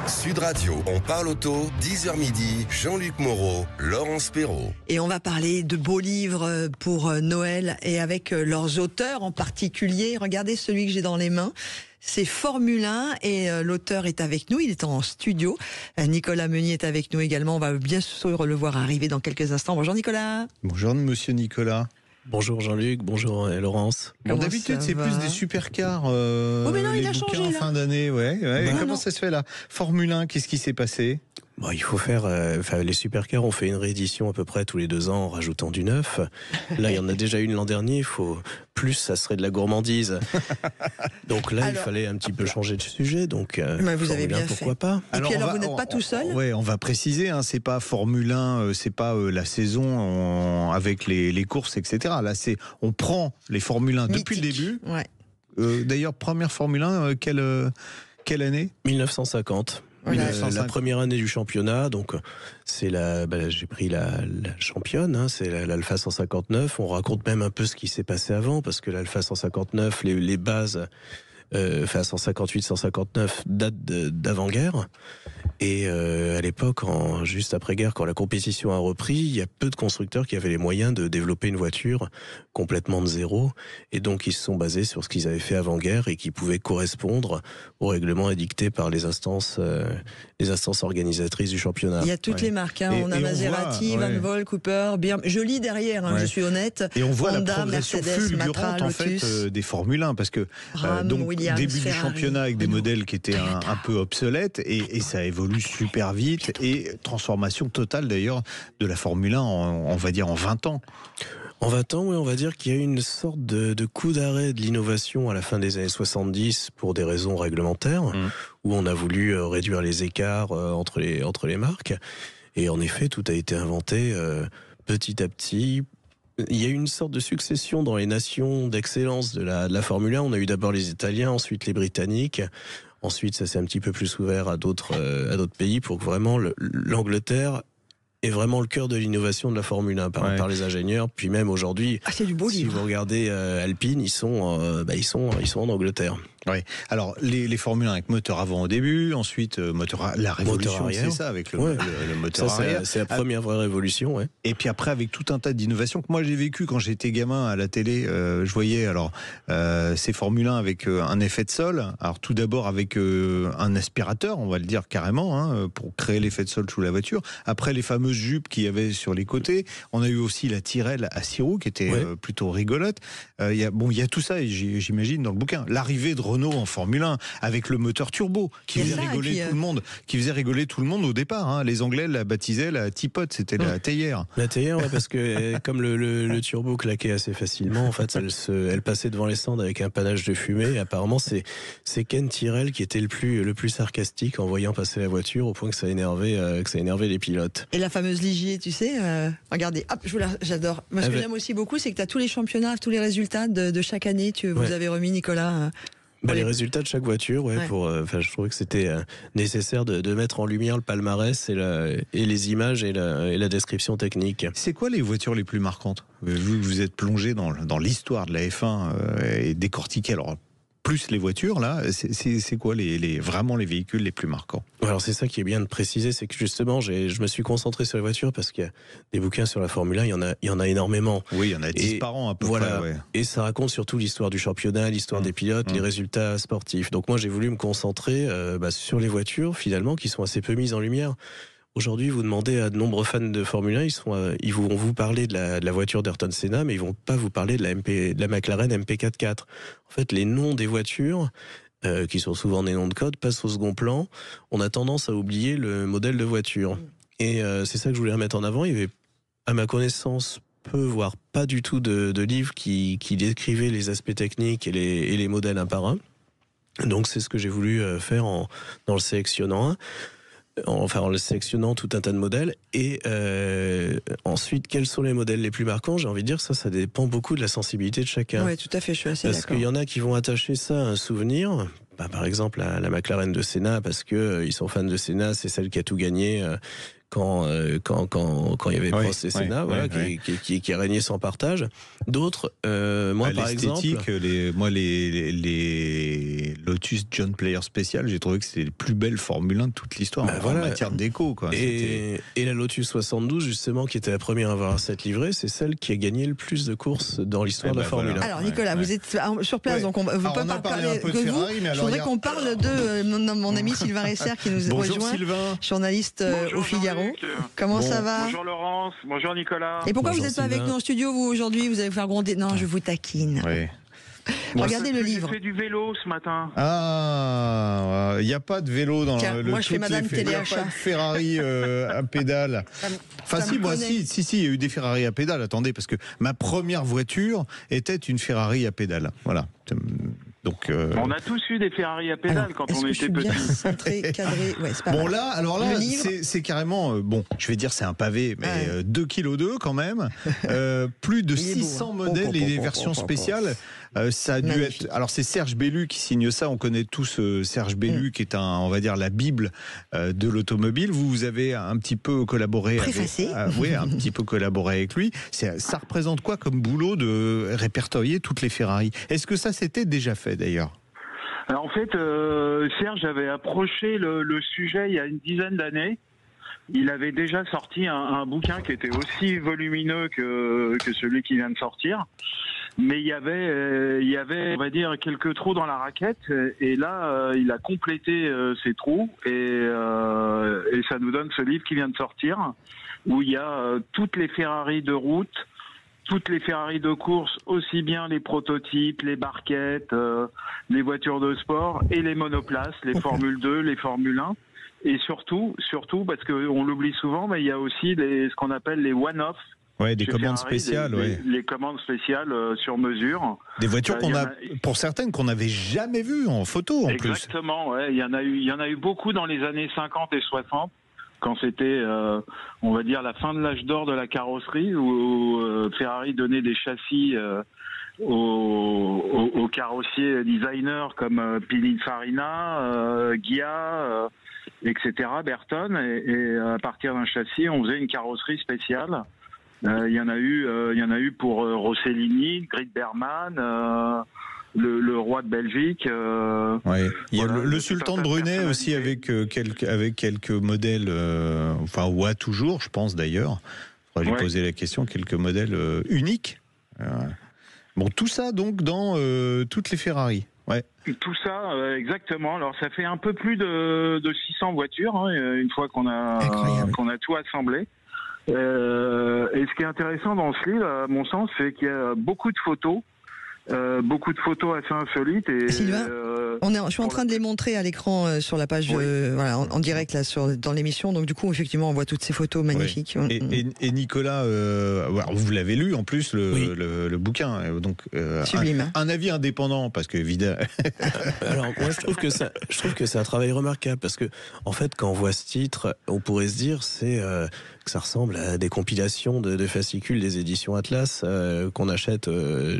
Speaker 1: Sud Radio, on parle auto, 10h midi, Jean-Luc Moreau, Laurence Perrault.
Speaker 2: Et on va parler de beaux livres pour Noël et avec leurs auteurs en particulier. Regardez celui que j'ai dans les mains. C'est Formule 1 et l'auteur est avec nous, il est en studio. Nicolas Meunier est avec nous également, on va bien sûr le voir arriver dans quelques instants. Bonjour Nicolas.
Speaker 3: Bonjour monsieur Nicolas.
Speaker 11: Bonjour Jean-Luc, bonjour Laurence.
Speaker 3: D'habitude, c'est plus des supercars.
Speaker 2: Mais non, il a changé
Speaker 3: en fin d'année, comment ça se fait là? Formule 1, qu'est-ce qui s'est passé?
Speaker 11: Il faut faire. Les supercars ont fait une réédition à peu près tous les 2 ans en rajoutant du neuf. Là, il y en a déjà une l'an dernier. Plus, ça serait de la gourmandise. Donc là, il fallait un petit peu changer de sujet. Donc,
Speaker 2: vous avez bien
Speaker 11: pourquoi
Speaker 2: fait.
Speaker 11: pas.
Speaker 2: Et puis alors, vous n'êtes pas tout seul.
Speaker 3: Ouais, on va préciser. C'est pas Formule 1, c'est pas la saison avec les courses, etc. Là, on prend les Formule 1 depuis le début.
Speaker 2: Ouais.
Speaker 3: D'ailleurs, première Formule 1, quelle année?
Speaker 11: 1950. La première année du championnat, donc c'est j'ai pris la championne, c'est l'Alfa 159. On raconte même un peu ce qui s'est passé avant, parce que l'Alfa 159, les bases, 158, 159 datent d'avant-guerre. Et à l'époque, juste après-guerre, quand la compétition a repris, il y a peu de constructeurs qui avaient les moyens de développer une voiture complètement de zéro. Et donc, ils se sont basés sur ce qu'ils avaient fait avant-guerre et qui pouvait correspondre aux règlements édictés par les instances organisatrices du championnat.
Speaker 2: Il y a toutes les marques. On a Maserati, Van Vol, Cooper, Birm. Je lis derrière, je suis honnête.
Speaker 3: Et on voit
Speaker 2: Honda,
Speaker 3: la progression
Speaker 2: Mercedes,
Speaker 3: fulgurante
Speaker 2: Matra, Lotus,
Speaker 3: des Formule 1, parce que
Speaker 2: Williams,
Speaker 3: début
Speaker 2: Ferrari,
Speaker 3: du championnat avec des modèles qui étaient un peu obsolètes, et ça évolue évolue super vite et transformation totale d'ailleurs de la Formule 1 on va dire en 20 ans.
Speaker 11: En 20 ans, oui, on va dire qu'il y a eu une sorte de coup d'arrêt de l'innovation à la fin des années 70 pour des raisons réglementaires, où on a voulu réduire les écarts entre les marques. Et en effet, tout a été inventé petit à petit. Il y a eu une sorte de succession dans les nations d'excellence de la Formule 1. On a eu d'abord les Italiens, ensuite les Britanniques. Ensuite, ça s'est un petit peu plus ouvert à d'autres pays pour que vraiment l'Angleterre est vraiment le cœur de l'innovation de la Formule 1 par les ingénieurs. Puis même aujourd'hui,
Speaker 2: c'est du beau livre.
Speaker 11: Si vous regardez Alpine, ils sont en Angleterre.
Speaker 3: Oui. Alors les Formule 1 avec moteur avant au début, ensuite la révolution, c'est ça, avec le moteur arrière.
Speaker 11: C'est la première vraie révolution. Ouais.
Speaker 3: Et puis après avec tout un tas d'innovations que moi j'ai vécu quand j'étais gamin à la télé. Je voyais ces Formule 1 avec un effet de sol. Alors tout d'abord avec un aspirateur, on va le dire carrément, pour créer l'effet de sol sous la voiture. Après les fameuses jupes qu'il y avait sur les côtés. On a eu aussi la Tyrrell à 6 roues qui était plutôt rigolote. Il y a tout ça, j'imagine, dans le bouquin. L'arrivée de Renault en Formule 1 avec le moteur turbo qui faisait rigoler tout le monde au départ. Les Anglais la baptisaient la Teapot, c'était la théière.
Speaker 11: La théière, parce que comme le turbo claquait assez facilement, en fait, elle passait devant les stands avec un panache de fumée. Et apparemment, c'est Ken Tyrrell qui était le plus sarcastique en voyant passer la voiture, au point que ça énervait les pilotes.
Speaker 2: Et la fameuse Ligier, tu sais, regardez, hop, j'adore. Moi, ce que j'aime aussi beaucoup, c'est que tu as tous les championnats, tous les résultats de chaque année. Vous avez remis, Nicolas.
Speaker 11: Les résultats de chaque voiture, je trouvais que c'était nécessaire de mettre en lumière le palmarès et les images et la description technique.
Speaker 3: C'est quoi les voitures les plus marquantes ? Vous êtes plongé dans l'histoire de la F1 et décortiqué. Alors, plus les voitures, là, c'est quoi vraiment les véhicules les plus marquants ?
Speaker 11: Alors c'est ça qui est bien de préciser, c'est que justement je me suis concentré sur les voitures parce qu'il y a des bouquins sur la Formule 1, il y en a énormément.
Speaker 3: Oui, il y en a 10 par an à peu près. Ouais.
Speaker 11: Et ça raconte surtout l'histoire du championnat, l'histoire des pilotes, les résultats sportifs. Donc moi j'ai voulu me concentrer sur les voitures finalement qui sont assez peu mises en lumière. Aujourd'hui, vous demandez à de nombreux fans de Formule 1, ils vont vous parler de la voiture d'Ayrton Senna, mais ils vont pas vous parler de la McLaren MP44. En fait, les noms des voitures, qui sont souvent des noms de code, passent au second plan. On a tendance à oublier le modèle de voiture. Et c'est ça que je voulais remettre en avant. Il y avait, à ma connaissance, peu, voire pas du tout de livres qui décrivaient les aspects techniques et les modèles un par un. Donc c'est ce que j'ai voulu faire dans le sélectionnant 1. En le sélectionnant tout un tas de modèles. Et ensuite, quels sont les modèles les plus marquants ? J'ai envie de dire que ça dépend beaucoup de la sensibilité de chacun.
Speaker 2: Oui, tout à fait, je suis assez d'accord.
Speaker 11: Parce qu'il y en a qui vont attacher ça à un souvenir. Par exemple, la McLaren de Senna, parce qu'ils sont fans de Senna, c'est celle qui a tout gagné quand il y avait Prost et Senna, qui régnait sans partage. D'autres, moi par exemple,
Speaker 3: les Lotus John Player Special, j'ai trouvé que c'était les plus belles Formule 1 de toute l'histoire en matière d'éco.
Speaker 11: Et la Lotus 72, justement, qui était la première à avoir cette livrée, c'est celle qui a gagné le plus de courses dans l'histoire de la Formule 1.
Speaker 2: Alors Nicolas, vous êtes sur place, donc on ne peut pas parler de Ferrari, vous. Je voudrais qu'on parle de mon ami Sylvain Resser qui nous rejoint, journaliste au Figaro. Comment ça va ?
Speaker 10: Bonjour Laurence, bonjour Nicolas.
Speaker 2: Et pourquoi vous n'êtes pas avec nous en studio, vous, aujourd'hui ? Vous allez vous faire gronder ? Non, je vous taquine.
Speaker 3: Oui.
Speaker 2: Regardez le livre.
Speaker 10: J'ai fait du vélo ce matin.
Speaker 3: Il n'y a pas de vélo dans
Speaker 2: moi, je fais Madame Téléachat.
Speaker 3: Il n'y a pas de Ferrari à pédale. Si, il y a eu des Ferrari à pédale. Attendez, parce que ma première voiture était une Ferrari à pédale. Voilà. Donc,
Speaker 10: on a tous eu des Ferrari à pédale quand on était petits.
Speaker 2: Cintré, cadré, c'est pas mal.
Speaker 3: Alors là, c'est carrément, je vais dire c'est un pavé, mais 2,2 kg quand même, plus de 600 modèles et des versions spéciales. Ça a dû être. Alors c'est Serge Bellu qui signe ça. On connaît tous Serge Bellu qui est on va dire la bible de l'automobile. Vous avez un petit peu collaboré un petit peu collaboré avec lui. Ça représente quoi comme boulot de répertorier toutes les Ferrari ? Est-ce que ça s'était déjà fait d'ailleurs ?
Speaker 10: Alors en fait, Serge avait approché le sujet il y a une dizaine d'années. Il avait déjà sorti un bouquin qui était aussi volumineux que celui qui vient de sortir. Mais il y avait, on va dire, quelques trous dans la raquette. Et là, il a complété ces trous. Et ça nous donne ce livre qui vient de sortir, où il y a toutes les Ferrari de route, toutes les Ferrari de course, aussi bien les prototypes, les barquettes, les voitures de sport et les monoplaces, les Formule 2, les Formule 1. Et surtout, parce qu'on l'oublie souvent, mais il y a aussi ce qu'on appelle les one-off.
Speaker 3: Ouais, des
Speaker 10: chez
Speaker 3: commandes
Speaker 10: Ferrari,
Speaker 3: spéciales,
Speaker 10: les commandes spéciales sur mesure.
Speaker 3: Des voitures pour certaines qu'on n'avait jamais vues en photo en plus.
Speaker 10: Exactement, ouais. Il y en a eu beaucoup dans les années 50 et 60, quand c'était, on va dire, la fin de l'âge d'or de la carrosserie, où Ferrari donnait des châssis aux carrossiers designers comme Pininfarina, Ghia, etc., Berton, et à partir d'un châssis, on faisait une carrosserie spéciale. Il y en a eu pour Rossellini, Grit Berman, le roi de Belgique.
Speaker 3: Ouais. Il y a le sultan de Brunei aussi avec quelques modèles, ou à toujours, je pense d'ailleurs. On va lui poser la question, quelques modèles uniques. Bon, tout ça donc dans toutes les Ferrari. Ouais.
Speaker 10: Tout ça, exactement. Alors ça fait un peu plus de 600 voitures, une fois qu'on a tout assemblé. Et ce qui est intéressant dans ce livre, à mon sens, c'est qu'il y a beaucoup de photos assez insolites. Et,
Speaker 2: Sylvain, je suis en train de les montrer à l'écran sur la page, en direct là, dans l'émission. Donc du coup, effectivement, on voit toutes ces photos magnifiques.
Speaker 3: Ouais. Et Nicolas, vous l'avez lu en plus le bouquin, donc
Speaker 2: sublime.
Speaker 3: Un avis indépendant, parce que évidemment.
Speaker 11: Alors moi, je trouve que c'est un travail remarquable, parce que en fait, quand on voit ce titre, on pourrait se dire que ça ressemble à des compilations de fascicules des éditions Atlas qu'on achète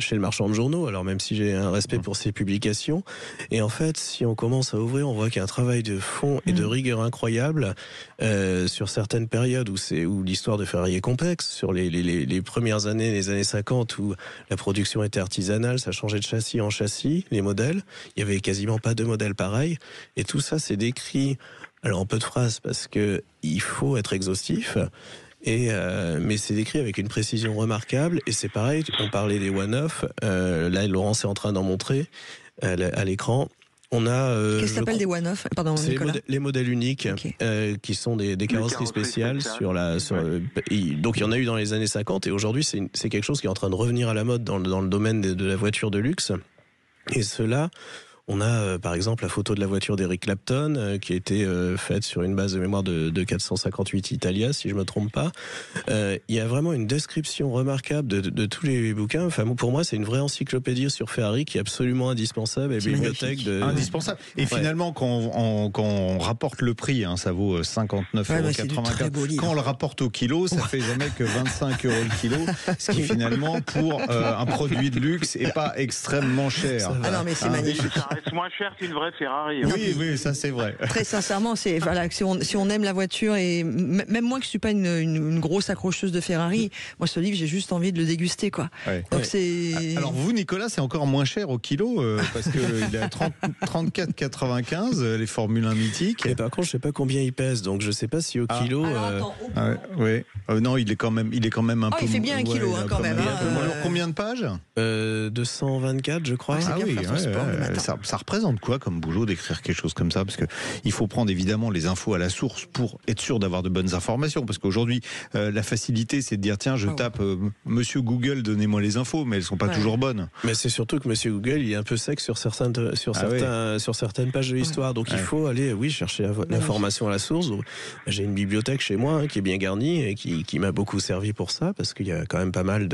Speaker 11: chez le marchand de journaux. Alors même si j'ai un respect pour ces publications, et en fait, si on commence à ouvrir, on voit qu'il y a un travail de fond et de rigueur incroyable sur certaines périodes où l'histoire de Ferrari est complexe. Sur les premières années, les années 50, où la production était artisanale, ça changeait de châssis en châssis, les modèles. Il y avait quasiment pas de modèles pareils, et tout ça, c'est décrit. Alors en peu de phrases, parce que il faut être exhaustif. Mais c'est décrit avec une précision remarquable, et c'est pareil, on parlait des one-off, là Laurence est en train d'en montrer à l'écran. On a
Speaker 2: qu'est-ce que s'appelle des one-off? Pardon, Nicolas.
Speaker 11: Les modèles uniques, qui sont des carrosseries spéciales donc il y en a eu dans les années 50, et aujourd'hui c'est quelque chose qui est en train de revenir à la mode dans le domaine de la voiture de luxe. Et cela, on a par exemple la photo de la voiture d'Eric Clapton qui a été faite sur une base de mémoire de 458 Italia, si je me trompe pas. Il y a vraiment une description remarquable de tous les bouquins. Enfin, pour moi, c'est une vraie encyclopédie sur Ferrari qui est absolument indispensable. Et bibliothèque
Speaker 3: indispensable. Et finalement, quand on rapporte le prix, ça vaut 59,84 €. Quand on le rapporte au kilo, ça fait jamais que 25 € le kilo, ce qui finalement pour un produit de luxe est pas extrêmement cher.
Speaker 2: Non, mais c'est magnifique.
Speaker 10: C'est moins cher qu'une vraie Ferrari.
Speaker 3: Oui, ça c'est vrai.
Speaker 2: Très sincèrement, si on aime la voiture, et même moi que je suis pas une grosse accrocheuse de Ferrari, moi ce livre j'ai juste envie de le déguster, quoi.
Speaker 3: Ouais. Donc alors vous, Nicolas, c'est encore moins cher au kilo parce que il est à 34,95 les Formule 1 mythiques.
Speaker 11: Et par contre, je sais pas combien il pèse, donc je sais pas si au kilo.
Speaker 3: Non, il est quand même un peu.
Speaker 2: Il fait bien un kilo quand même.
Speaker 3: Combien de pages?
Speaker 11: 224, je crois.
Speaker 3: Ça représente quoi comme boulot d'écrire quelque chose comme ça? Parce que il faut prendre évidemment les infos à la source pour être sûr d'avoir de bonnes informations. Parce qu'aujourd'hui, la facilité, c'est de dire tiens, je tape Monsieur Google, donnez-moi les infos, mais elles sont pas toujours bonnes.
Speaker 11: Mais c'est surtout que Monsieur Google, il est un peu sec sur certaines pages de l'histoire. Donc il faut aller, chercher l'information à la source. Donc, j'ai une bibliothèque chez moi qui est bien garnie et qui m'a beaucoup servi pour ça, parce qu'il y a quand même pas mal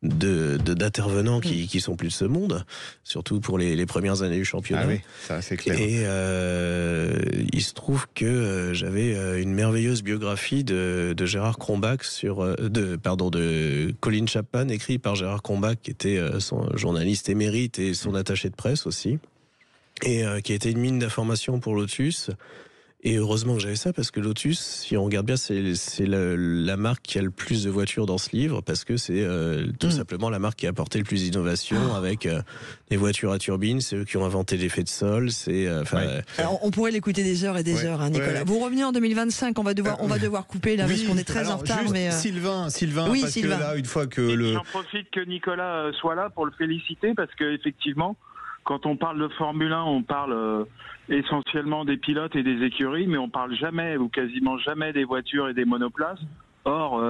Speaker 11: d'intervenants qui sont plus de ce monde, surtout pour les premières années du championnat.
Speaker 3: Ah oui, ça c'est clair.
Speaker 11: Et il se trouve que j'avais une merveilleuse biographie de Gérard Cronbach de Colin Chapman, écrit par Gérard Cronbach, qui était son journaliste émérite et son attaché de presse aussi, et qui a été une mine d'informations pour Lotus. Et heureusement que j'avais ça, parce que Lotus, si on regarde bien, c'est la marque qui a le plus de voitures dans ce livre, parce que c'est tout simplement la marque qui a apporté le plus d'innovation avec les voitures à turbine. C'est eux qui ont inventé l'effet de sol.
Speaker 2: Alors, on pourrait l'écouter des heures et des heures, Nicolas. Vous revenez en 2025, on va devoir couper là, parce qu'on est très en retard. Mais
Speaker 3: Sylvain, parce que là, une fois que
Speaker 10: J'en profite que Nicolas soit là pour le féliciter, parce que effectivement, quand on parle de Formule 1, on parle essentiellement des pilotes et des écuries, mais on parle jamais ou quasiment jamais des voitures et des monoplaces. Or,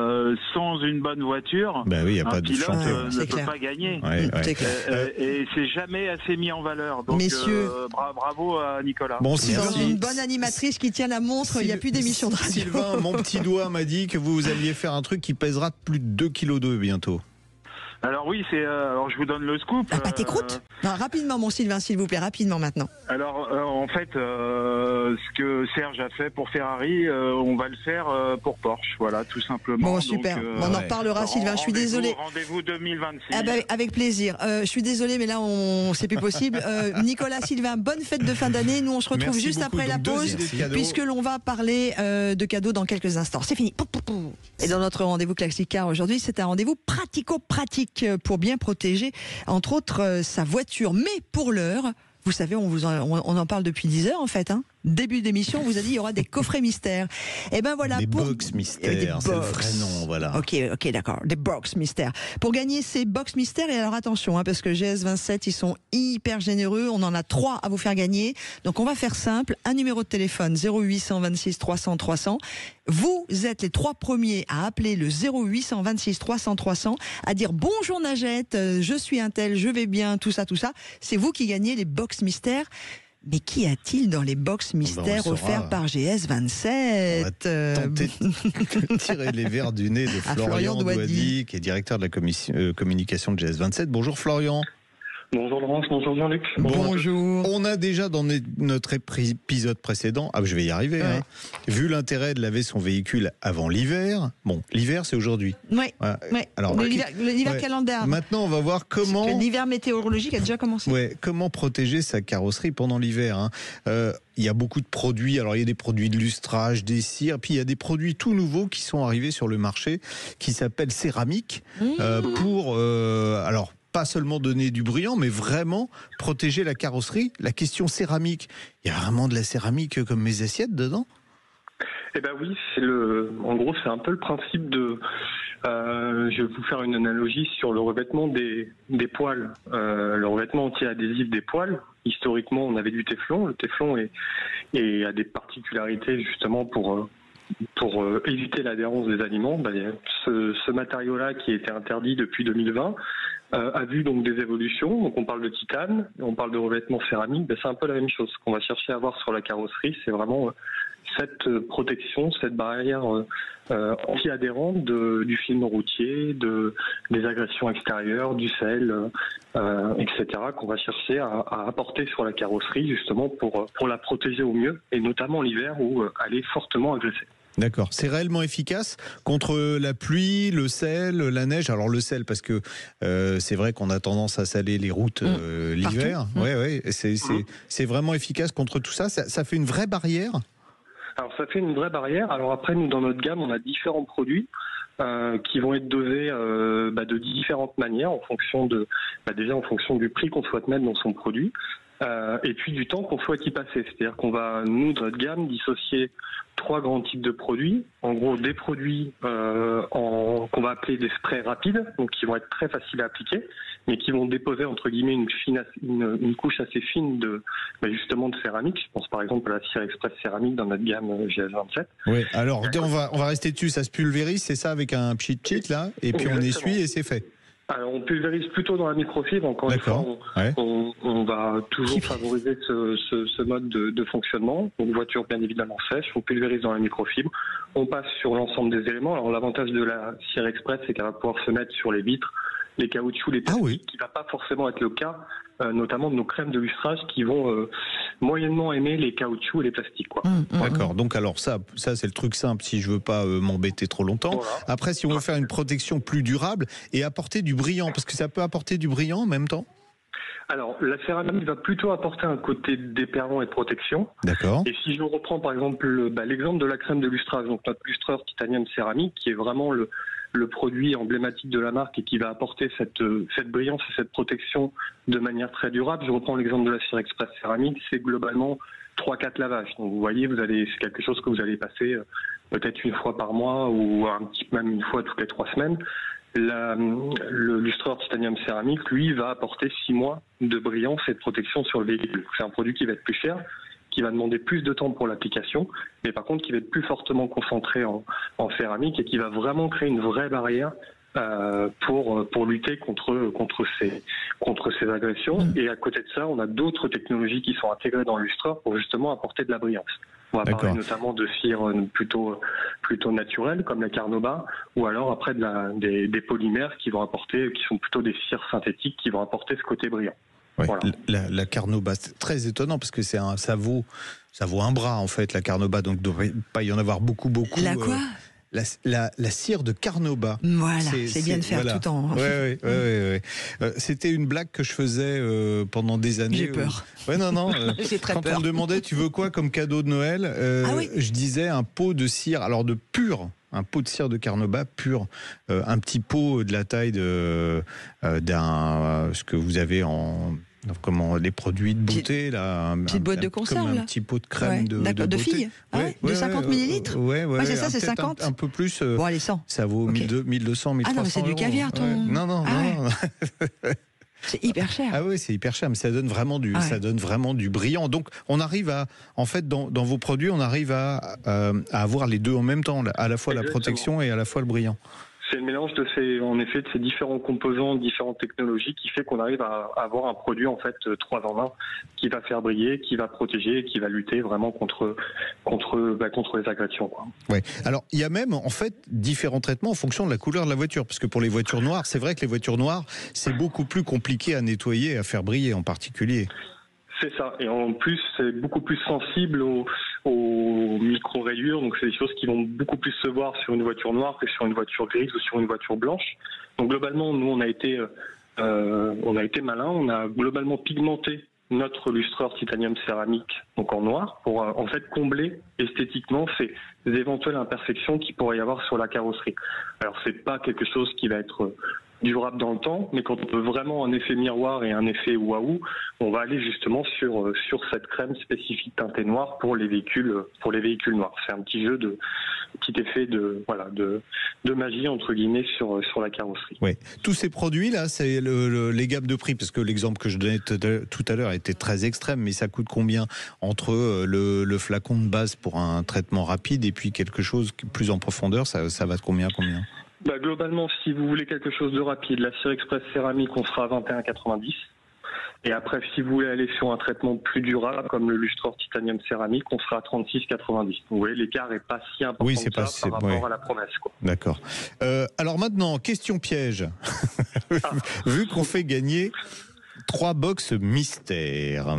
Speaker 10: sans une bonne voiture,
Speaker 3: bah oui, y a
Speaker 10: un
Speaker 3: pas de
Speaker 10: pilote
Speaker 3: champion.
Speaker 10: ne peut pas gagner.
Speaker 2: C'est clair.
Speaker 10: Et c'est jamais assez mis en valeur. Donc,
Speaker 2: Messieurs,
Speaker 10: bravo à Nicolas.
Speaker 3: Bon,
Speaker 2: une bonne animatrice qui tient la montre, il n'y a plus d'émission de radio.
Speaker 3: Sylvain, mon petit doigt m'a dit que vous alliez faire un truc qui pèsera plus de 2,2 kg bientôt.
Speaker 10: Alors oui, alors je vous donne le scoop.
Speaker 2: La pâté croûte. Non, rapidement, mon Sylvain, s'il vous plaît, rapidement maintenant.
Speaker 10: Alors en fait, ce que Serge a fait pour Ferrari, on va le faire pour Porsche, voilà, tout simplement.
Speaker 2: Bon, super. On en reparlera, Sylvain. Je suis désolé.
Speaker 10: Rendez-vous 2026.
Speaker 2: Ah bah, avec plaisir. Je suis désolé, mais là, c'est plus possible. Nicolas, Sylvain, bonne fête de fin d'année. Nous, on se retrouve juste après la pause, puisque l'on va parler de cadeaux dans quelques instants. C'est fini. Et dans notre rendez-vous Classic Car aujourd'hui, c'est un rendez-vous pratico-pratique pour bien protéger, entre autres, sa voiture. Mais pour l'heure, vous savez, on en parle depuis 10 heures en fait. Début d'émission, on vous a dit il y aura des coffrets mystères. Et ben voilà.
Speaker 3: Des box mystères, c'est le vrai nom, voilà.
Speaker 2: Ok, d'accord. Des box mystères. Pour gagner ces box mystères, et alors attention, parce que GS27, ils sont hyper généreux. On en a 3 à vous faire gagner. Donc on va faire simple. Un numéro de téléphone 0826 300 300. Vous êtes les 3 premiers à appeler le 0826 300 300, à dire bonjour Najette, je suis un tel, je vais bien, tout ça. C'est vous qui gagnez les box mystères. Mais qu'y a-t-il dans les box mystères offerts par GS27?
Speaker 3: On va tenter de tirer les verres du nez de Florian Douady, qui est directeur de la communication de GS27. Bonjour Florian.
Speaker 12: Bonjour Laurence, bonjour Jean-Luc.
Speaker 2: Bonjour.
Speaker 3: On a déjà dans notre épisode précédent, je vais y arriver, vu l'intérêt de laver son véhicule avant l'hiver. Bon, l'hiver c'est aujourd'hui.
Speaker 2: Oui.
Speaker 3: Alors
Speaker 2: l'hiver calendaire.
Speaker 3: Maintenant, on va voir comment
Speaker 2: l'hiver météorologique a déjà commencé.
Speaker 3: Comment protéger sa carrosserie pendant l'hiver. Il y a beaucoup de produits. Alors il y a des produits de lustrage, des cires, puis il y a des produits tout nouveaux qui sont arrivés sur le marché, qui s'appellent céramique, pour alors pas seulement donner du brillant, mais vraiment protéger la carrosserie. La question céramique, il y a vraiment de la céramique comme mes assiettes dedans?
Speaker 12: Eh ben oui, en gros, c'est un peu le principe de... je vais vous faire une analogie sur le revêtement des poêles. Le revêtement anti-adhésif des poêles, historiquement, on avait du téflon. Le téflon a des particularités justement pour éviter l'adhérence des aliments. Ce matériau-là, qui a été interdit depuis 2020, a vu donc des évolutions. Donc on parle de titane, on parle de revêtement céramique. C'est un peu la même chose. Ce qu'on va chercher à avoir sur la carrosserie, c'est vraiment cette protection, cette barrière anti-adhérente du film routier, des agressions extérieures, du sel, etc., qu'on va chercher à apporter sur la carrosserie justement pour la protéger au mieux, et notamment l'hiver où elle est fortement agressée.
Speaker 3: D'accord. C'est réellement efficace contre la pluie, le sel, la neige. Alors le sel, parce que c'est vrai qu'on a tendance à saler les routes l'hiver. C'est vraiment efficace contre tout ça. Ça fait une vraie barrière.
Speaker 12: Alors ça fait une vraie barrière. Alors après, nous dans notre gamme, on a différents produits qui vont être dosés de différentes manières en fonction déjà en fonction du prix qu'on souhaite mettre dans son produit. Et puis du temps qu'on souhaite y passer. C'est-à-dire qu'on va, nous, dans notre gamme, dissocier 3 grands types de produits. En gros, des produits qu'on va appeler des sprays rapides, donc qui vont être très faciles à appliquer, mais qui vont déposer, entre guillemets, une couche assez fine justement de céramique. Je pense par exemple à la cire express céramique dans notre gamme GS27.
Speaker 3: Oui, alors on va rester dessus. Ça se pulvérise, c'est ça, avec un cheat là, et puis on essuie et c'est fait.
Speaker 12: Alors on pulvérise plutôt dans la microfibre. Encore une fois, on va toujours favoriser ce mode de fonctionnement. Donc voiture bien évidemment sèche, on pulvérise dans la microfibre. On passe sur l'ensemble des éléments. Alors l'avantage de la cire express, c'est qu'elle va pouvoir se mettre sur les vitres, les caoutchoucs, les plastiques, qui ne va pas forcément être le cas, notamment de nos crèmes de lustrage qui vont moyennement aimer les caoutchoucs et les plastiques.
Speaker 3: D'accord, donc alors ça c'est le truc simple si je veux pas m'embêter trop longtemps. Voilà. Après, si on veut faire une protection plus durable et apporter du brillant, parce que ça peut apporter du brillant en même temps.
Speaker 12: Alors, la céramique va plutôt apporter un côté d'éperlant et de protection.
Speaker 3: D'accord.
Speaker 12: Et si je reprends par exemple l'exemple de la crème de lustrage, donc notre lustreur titanium céramique, qui est vraiment le produit emblématique de la marque et qui va apporter cette brillance et cette protection de manière très durable. Je reprends l'exemple de la cire express céramique, c'est globalement 3-4 lavages. Donc vous voyez, c'est quelque chose que vous allez passer peut-être une fois par mois ou même une fois toutes les 3 semaines. Le lustreur titanium céramique, lui, va apporter 6 mois de brillance et de protection sur le véhicule. C'est un produit qui va être plus cher, qui va demander plus de temps pour l'application, mais par contre qui va être plus fortement concentré en céramique et qui va vraiment créer une vraie barrière pour lutter contre ces agressions. Et à côté de ça, on a d'autres technologies qui sont intégrées dans le lustreur pour justement apporter de la brillance. On va parler notamment de cire plutôt naturelle comme la Carnauba, ou alors après des polymères qui sont plutôt des cires synthétiques qui vont apporter ce côté brillant.
Speaker 3: Ouais,
Speaker 12: voilà.
Speaker 3: La Carnauba, c'est très étonnant parce que ça vaut un bras en fait, la Carnauba, donc il ne devrait pas y en avoir beaucoup.
Speaker 2: La quoi
Speaker 3: la cire de Carnauba.
Speaker 2: Voilà, c'est bien de faire tout en.
Speaker 3: Ouais. C'était une blague que je faisais pendant des années.
Speaker 2: J'ai peur.
Speaker 3: Non.
Speaker 2: J'ai très
Speaker 3: quand
Speaker 2: peur.
Speaker 3: on me demandait tu veux quoi comme cadeau de Noël, je disais un pot de cire, alors de pur. Un pot de cire de Carnauba pur, un petit pot de la taille ce que vous avez les produits de beauté là,
Speaker 2: petite boîte de conserve,
Speaker 3: comme un petit pot de crème de
Speaker 2: fille, de 50 millilitres.
Speaker 3: Ouais,
Speaker 2: c'est ça, c'est 50.
Speaker 3: Un peu plus.
Speaker 2: Bon, allez, 100.
Speaker 3: Ça vaut 1200, 1300.
Speaker 2: Ah non, mais c'est du caviar, ton.
Speaker 3: Non.
Speaker 2: C'est hyper cher.
Speaker 3: Ah oui, c'est hyper cher, mais ça donne vraiment du brillant. Donc, on arrive en fait, dans vos produits, on arrive à avoir les deux en même temps, à la fois la protection et à la fois le brillant.
Speaker 12: C'est le mélange de ces différents composants, différentes technologies qui fait qu'on arrive à avoir un produit en fait 3 en 1 qui va faire briller, qui va protéger, qui va lutter vraiment contre les agressions.
Speaker 3: Ouais. Alors il y a même en fait différents traitements en fonction de la couleur de la voiture, parce que pour les voitures noires, c'est vrai que les voitures noires, c'est beaucoup plus compliqué à nettoyer et à faire briller en particulier.
Speaker 12: C'est ça, et en plus c'est beaucoup plus sensible aux micro-rayures, donc c'est des choses qui vont beaucoup plus se voir sur une voiture noire que sur une voiture grise ou sur une voiture blanche. Donc globalement, nous on a été malin, on a globalement pigmenté notre lustreur titanium céramique, donc en noir, pour en fait combler esthétiquement ces éventuelles imperfections qu'il pourrait y avoir sur la carrosserie. Alors c'est pas quelque chose qui va être durable dans le temps, mais quand on veut vraiment un effet miroir et un effet waouh, on va aller justement sur cette crème spécifique teintée noire pour les véhicules noirs. C'est un petit effet de magie entre guillemets sur la carrosserie.
Speaker 3: Oui, tous ces produits là, c'est les gammes de prix, parce que l'exemple que je donnais tout à l'heure était très extrême, mais ça coûte combien entre le flacon de base pour un traitement rapide et puis quelque chose plus en profondeur, ça va de combien?
Speaker 12: Globalement, si vous voulez quelque chose de rapide, la cire express céramique, on sera à 21,90. Et après, si vous voulez aller sur un traitement plus durable, comme le lustreur titanium céramique, on sera à 36,90. Vous voyez, l'écart n'est pas si important par rapport à la promesse.
Speaker 3: D'accord. Alors maintenant, question piège. Vu qu'on fait gagner 3 box mystères.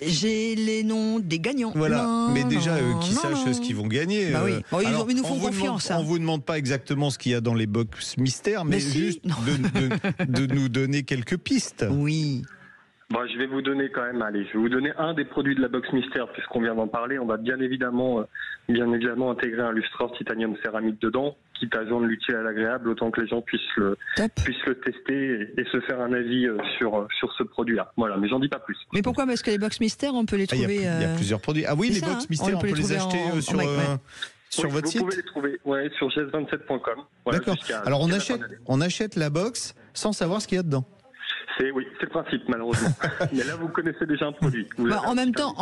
Speaker 2: J'ai les noms des gagnants.
Speaker 3: Voilà, mais déjà, qui sachent ce qu'ils vont gagner.
Speaker 2: Bah oui. Ils nous font confiance.
Speaker 3: On vous demande pas exactement ce qu'il y a dans les box mystères, mais juste de nous donner quelques pistes.
Speaker 2: Oui.
Speaker 12: Je vais vous donner un des produits de la box mystère, puisqu'on vient d'en parler. On va bien évidemment intégrer un lustreur titanium céramique dedans, quitte à joindre l'utile à l'agréable, autant que les gens puissent le tester et se faire un avis sur ce produit-là. Voilà, mais j'en dis pas plus.
Speaker 2: Mais pourquoi? Parce que les box mystères, on peut les trouver.
Speaker 3: Il y a plusieurs produits. Ah oui, les box mystères, on peut les acheter sur votre site.
Speaker 12: Vous pouvez les trouver sur gs27.com. Voilà,
Speaker 3: d'accord. Alors on achète la box sans savoir ce qu'il y a dedans.
Speaker 12: C'est le principe, malheureusement. Mais là, vous connaissez déjà un produit.
Speaker 2: En même temps,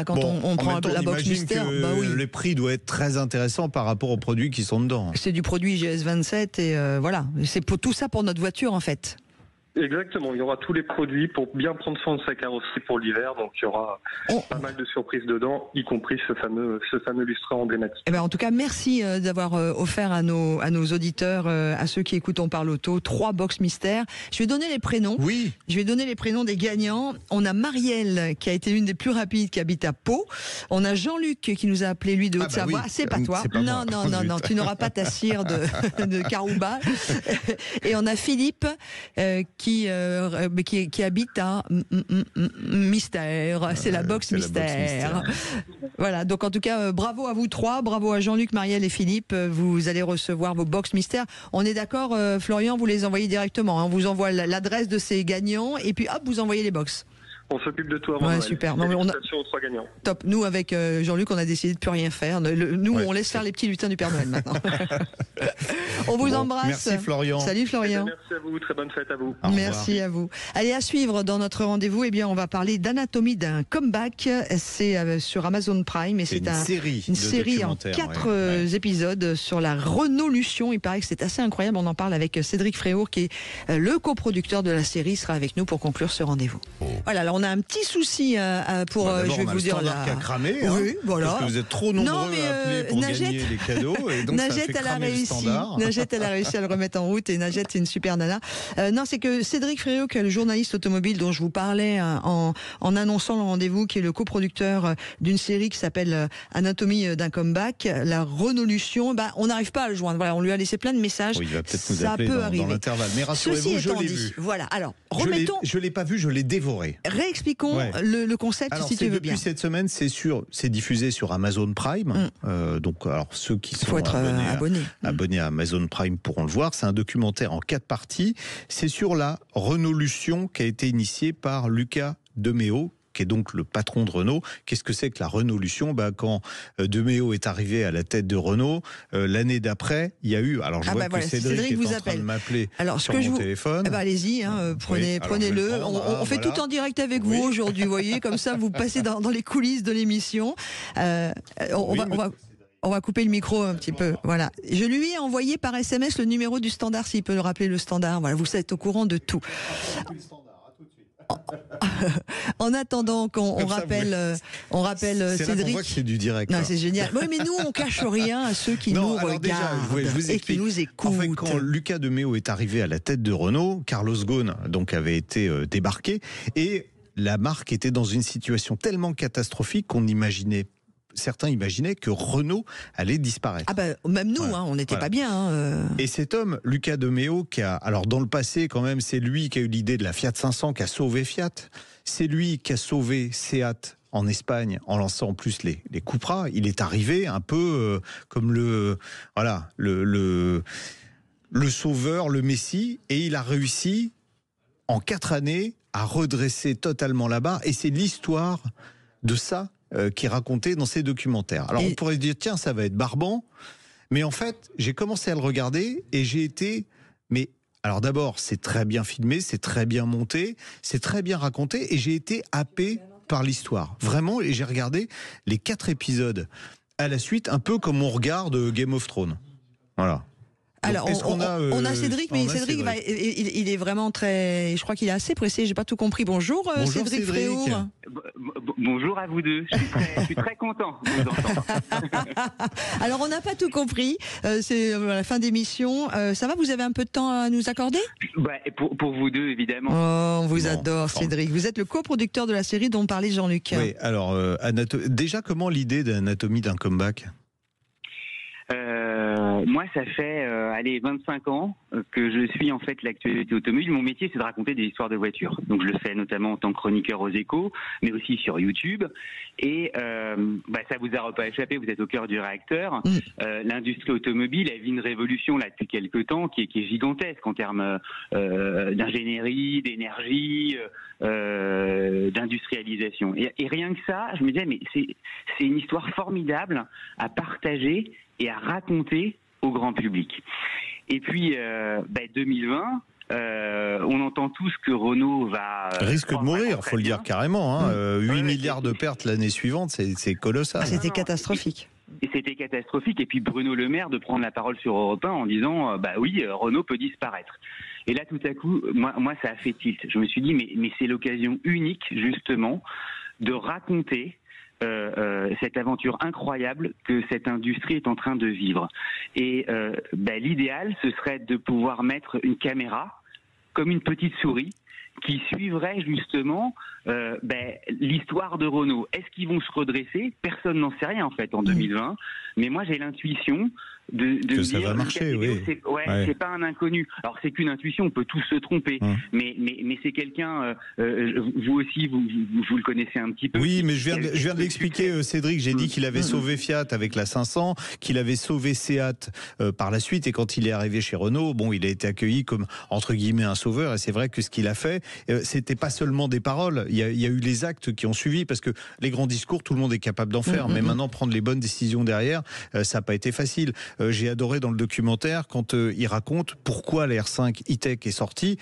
Speaker 2: quand on prend la box mystère,
Speaker 3: le prix doit être très intéressant par rapport aux produits qui sont dedans.
Speaker 2: C'est du produit GS27 et voilà. C'est pour tout ça pour notre voiture, en fait.
Speaker 12: Exactement, il y aura tous les produits pour bien prendre soin de sa carrosserie pour l'hiver, donc il y aura pas mal de surprises dedans, y compris ce fameux lustreur emblématique.
Speaker 2: En tout cas, merci d'avoir offert à nos auditeurs, à ceux qui écoutent On Parle Auto, 3 box mystères. Je vais donner les prénoms.
Speaker 3: Oui.
Speaker 2: Je vais donner les prénoms des gagnants. On a Marielle, qui a été l'une des plus rapides, qui habite à Pau. On a Jean-Luc, qui nous a appelé, lui, de Haute-Savoie. C'est pas toi. Non, tu n'auras pas ta cire de Carouba. Et on a Philippe, qui habite à Mystère. C'est la box mystère. Voilà, donc en tout cas, bravo à vous 3, bravo à Jean-Luc, Marielle et Philippe. Vous allez recevoir vos box mystères. On est d'accord, Florian, vous les envoyez directement. On vous envoie l'adresse de ces gagnants et puis hop, vous envoyez les box.
Speaker 12: On s'occupe de tout avant Noël.
Speaker 2: Super. Non, mais
Speaker 12: Félicitations aux 3 gagnants.
Speaker 2: Top. Nous, avec Jean-Luc, on a décidé de plus rien faire. Nous, on laisse faire les petits lutins du Père Noël maintenant. On vous embrasse.
Speaker 3: Merci Florian.
Speaker 2: Salut Florian.
Speaker 12: Merci à vous, très bonne fête à vous.
Speaker 2: Merci à vous. Allez, à suivre dans notre rendez-vous, eh bien, on va parler d'Anatomie d'un comeback. C'est sur Amazon Prime et c'est une série en 4 épisodes sur la renolution. Il paraît que c'est assez incroyable. On en parle avec Cédric Fréour qui est le coproducteur de la série. Il sera avec nous pour conclure ce rendez-vous. Voilà, alors on a un petit souci pour, je vais vous dire
Speaker 3: là. Qui a cramé,
Speaker 2: oui, voilà.
Speaker 3: Parce que vous êtes trop nombreux à appeler pour gagner les cadeaux. Et donc
Speaker 2: Najette, elle a réussi. Najette, elle a réussi à le remettre en route et Najette, c'est une super nana. Non, c'est que Cédric Fréour, qui est le journaliste automobile dont je vous parlais en annonçant le rendez-vous, qui est le coproducteur d'une série qui s'appelle Anatomie d'un comeback, la renolution, on n'arrive pas à le joindre. Voilà, on lui a laissé plein de messages.
Speaker 3: Oui, il va peut-être nous appeler dans l'intervalle. Mais rassurez-vous, je l'ai vu.
Speaker 2: Voilà, alors remettons.
Speaker 3: Je l'ai pas vu, je l'ai dévoré.
Speaker 2: Réexpliquons le concept.
Speaker 3: Alors,
Speaker 2: si tu veux bien.
Speaker 3: Depuis cette semaine, c'est diffusé sur Amazon Prime. Donc, alors ceux qui sont abonnés à Amazon Prime pourront le voir. C'est un documentaire en 4 parties. C'est sur la renolution qui a été initiée par Luca De Meo, qui est donc le patron de Renault. Qu'est-ce que c'est que la renolution ? Quand De Meo est arrivé à la tête de Renault, l'année d'après, il y a eu... Alors je vois que Cédric est en train de m'appeler sur mon téléphone.
Speaker 2: Allez-y, prenez-le. On fait tout en direct avec vous aujourd'hui, vous voyez, comme ça vous passez dans les coulisses de l'émission. On va couper le micro un petit peu. Voilà. Je lui ai envoyé par SMS le numéro du standard, s'il peut le rappeler, le standard. Voilà, vous êtes au courant de tout. En attendant qu'on rappelle Cédric.
Speaker 3: On voit que c'est du direct.
Speaker 2: Non, c'est génial. Oui, mais nous, on cache rien à ceux qui nous regardent et qui nous écoutent.
Speaker 3: En fait, quand Luca De Meo est arrivé à la tête de Renault, Carlos Ghosn donc avait été débarqué et la marque était dans une situation tellement catastrophique qu'on certains imaginaient que Renault allait disparaître.
Speaker 2: Même nous, on n'était pas bien.
Speaker 3: Et cet homme, Luca De Meo, alors dans le passé quand même, c'est lui qui a eu l'idée de la Fiat 500, qui a sauvé Fiat. C'est lui qui a sauvé Seat en Espagne en lançant en plus les Cupra. Il est arrivé un peu comme le sauveur, le messie, et il a réussi en 4 années à redresser totalement la barre. Et c'est l'histoire de ça qui est raconté dans ces documentaires. Alors on pourrait se dire, tiens, ça va être barbant, mais en fait, j'ai commencé à le regarder et j'ai été... Alors d'abord, c'est très bien filmé, c'est très bien monté, c'est très bien raconté, et j'ai été happé par l'histoire. Vraiment, et j'ai regardé les 4 épisodes à la suite, un peu comme on regarde Game of Thrones. Voilà.
Speaker 2: Alors, on a Cédric, mais Cédric, il est vraiment très... Je crois qu'il est assez pressé, j'ai pas tout compris. Bonjour Cédric Fréour.
Speaker 13: Bonjour à vous deux, je suis très content de vous entendre.
Speaker 2: Alors, on n'a pas tout compris, c'est la fin d'émission. Ça va, vous avez un peu de temps à nous accorder ?
Speaker 13: Pour vous deux, évidemment.
Speaker 2: Oh, on vous adore, Cédric. Vous êtes le coproducteur de la série dont parlait Jean-Luc.
Speaker 3: Oui, alors, déjà, comment l'idée d'Anatomie d'un comeback ?
Speaker 13: Moi, ça fait 25 ans que je suis en fait l'actualité automobile. Mon métier, c'est de raconter des histoires de voitures. Donc, je le fais notamment en tant que chroniqueur aux Échos, mais aussi sur YouTube. Et ça vous a pas échappé, vous êtes au cœur du réacteur. L'industrie automobile, elle vit une révolution là depuis quelques temps qui est gigantesque en termes d'ingénierie, d'énergie, d'industrialisation. Et rien que ça, je me disais, mais c'est une histoire formidable à partager et à raconter au grand public. Et puis, 2020, on entend tous que Renault
Speaker 3: risque de mourir, faut le dire carrément. 8 milliards de pertes l'année suivante, c'est colossal.
Speaker 2: C'était catastrophique.
Speaker 13: Et c'était catastrophique. Et puis Bruno Le Maire de prendre la parole sur Europe 1 en disant oui, Renault peut disparaître. Et là, tout à coup, moi ça a fait tilt. Je me suis dit, mais c'est l'occasion unique, justement, de raconter cette aventure incroyable que cette industrie est en train de vivre. Et l'idéal, ce serait de pouvoir mettre une caméra comme une petite souris qui suivrait justement l'histoire de Renault. Est-ce qu'ils vont se redresser ? Personne n'en sait rien en fait en 2020. Mais moi j'ai l'intuition
Speaker 3: que ça va marcher, oui.
Speaker 13: C'est pas un inconnu. Alors c'est qu'une intuition, on peut tous se tromper, mais c'est quelqu'un. Vous aussi, vous le connaissez un petit peu.
Speaker 3: Oui, mais je viens de l'expliquer, Cédric. J'ai dit qu'il avait sauvé Fiat avec la 500, qu'il avait sauvé Seat par la suite, et quand il est arrivé chez Renault, bon, il a été accueilli comme entre guillemets un sauveur. Et c'est vrai que ce qu'il a fait, c'était pas seulement des paroles. Il y a eu les actes qui ont suivi, parce que les grands discours, tout le monde est capable d'en faire, mais maintenant prendre les bonnes décisions derrière, ça n'a pas été facile. J'ai adoré dans le documentaire quand il raconte pourquoi la R5 E-Tech est sortie,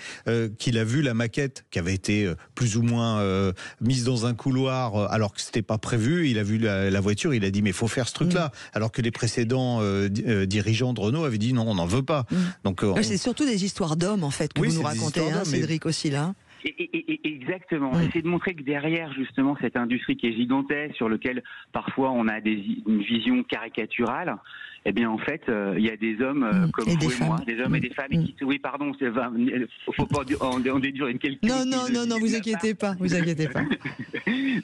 Speaker 3: qu'il a vu la maquette qui avait été plus ou moins mise dans un couloir alors que c'était pas prévu. Il a vu la voiture, il a dit mais faut faire ce truc-là, alors que les précédents dirigeants de Renault avaient dit non, on n'en veut pas. Donc
Speaker 2: c'est surtout des histoires d'hommes en fait que vous nous racontez, Cédric aussi là.
Speaker 13: Exactement. C'est de montrer que derrière justement cette industrie qui est gigantesque, sur lequel parfois on a une vision caricaturale, eh bien en fait il y a des hommes comme vous et moi, des hommes et des femmes. Oui, pardon, faut pas en déduire une quelque.
Speaker 2: Non, vous inquiétez pas.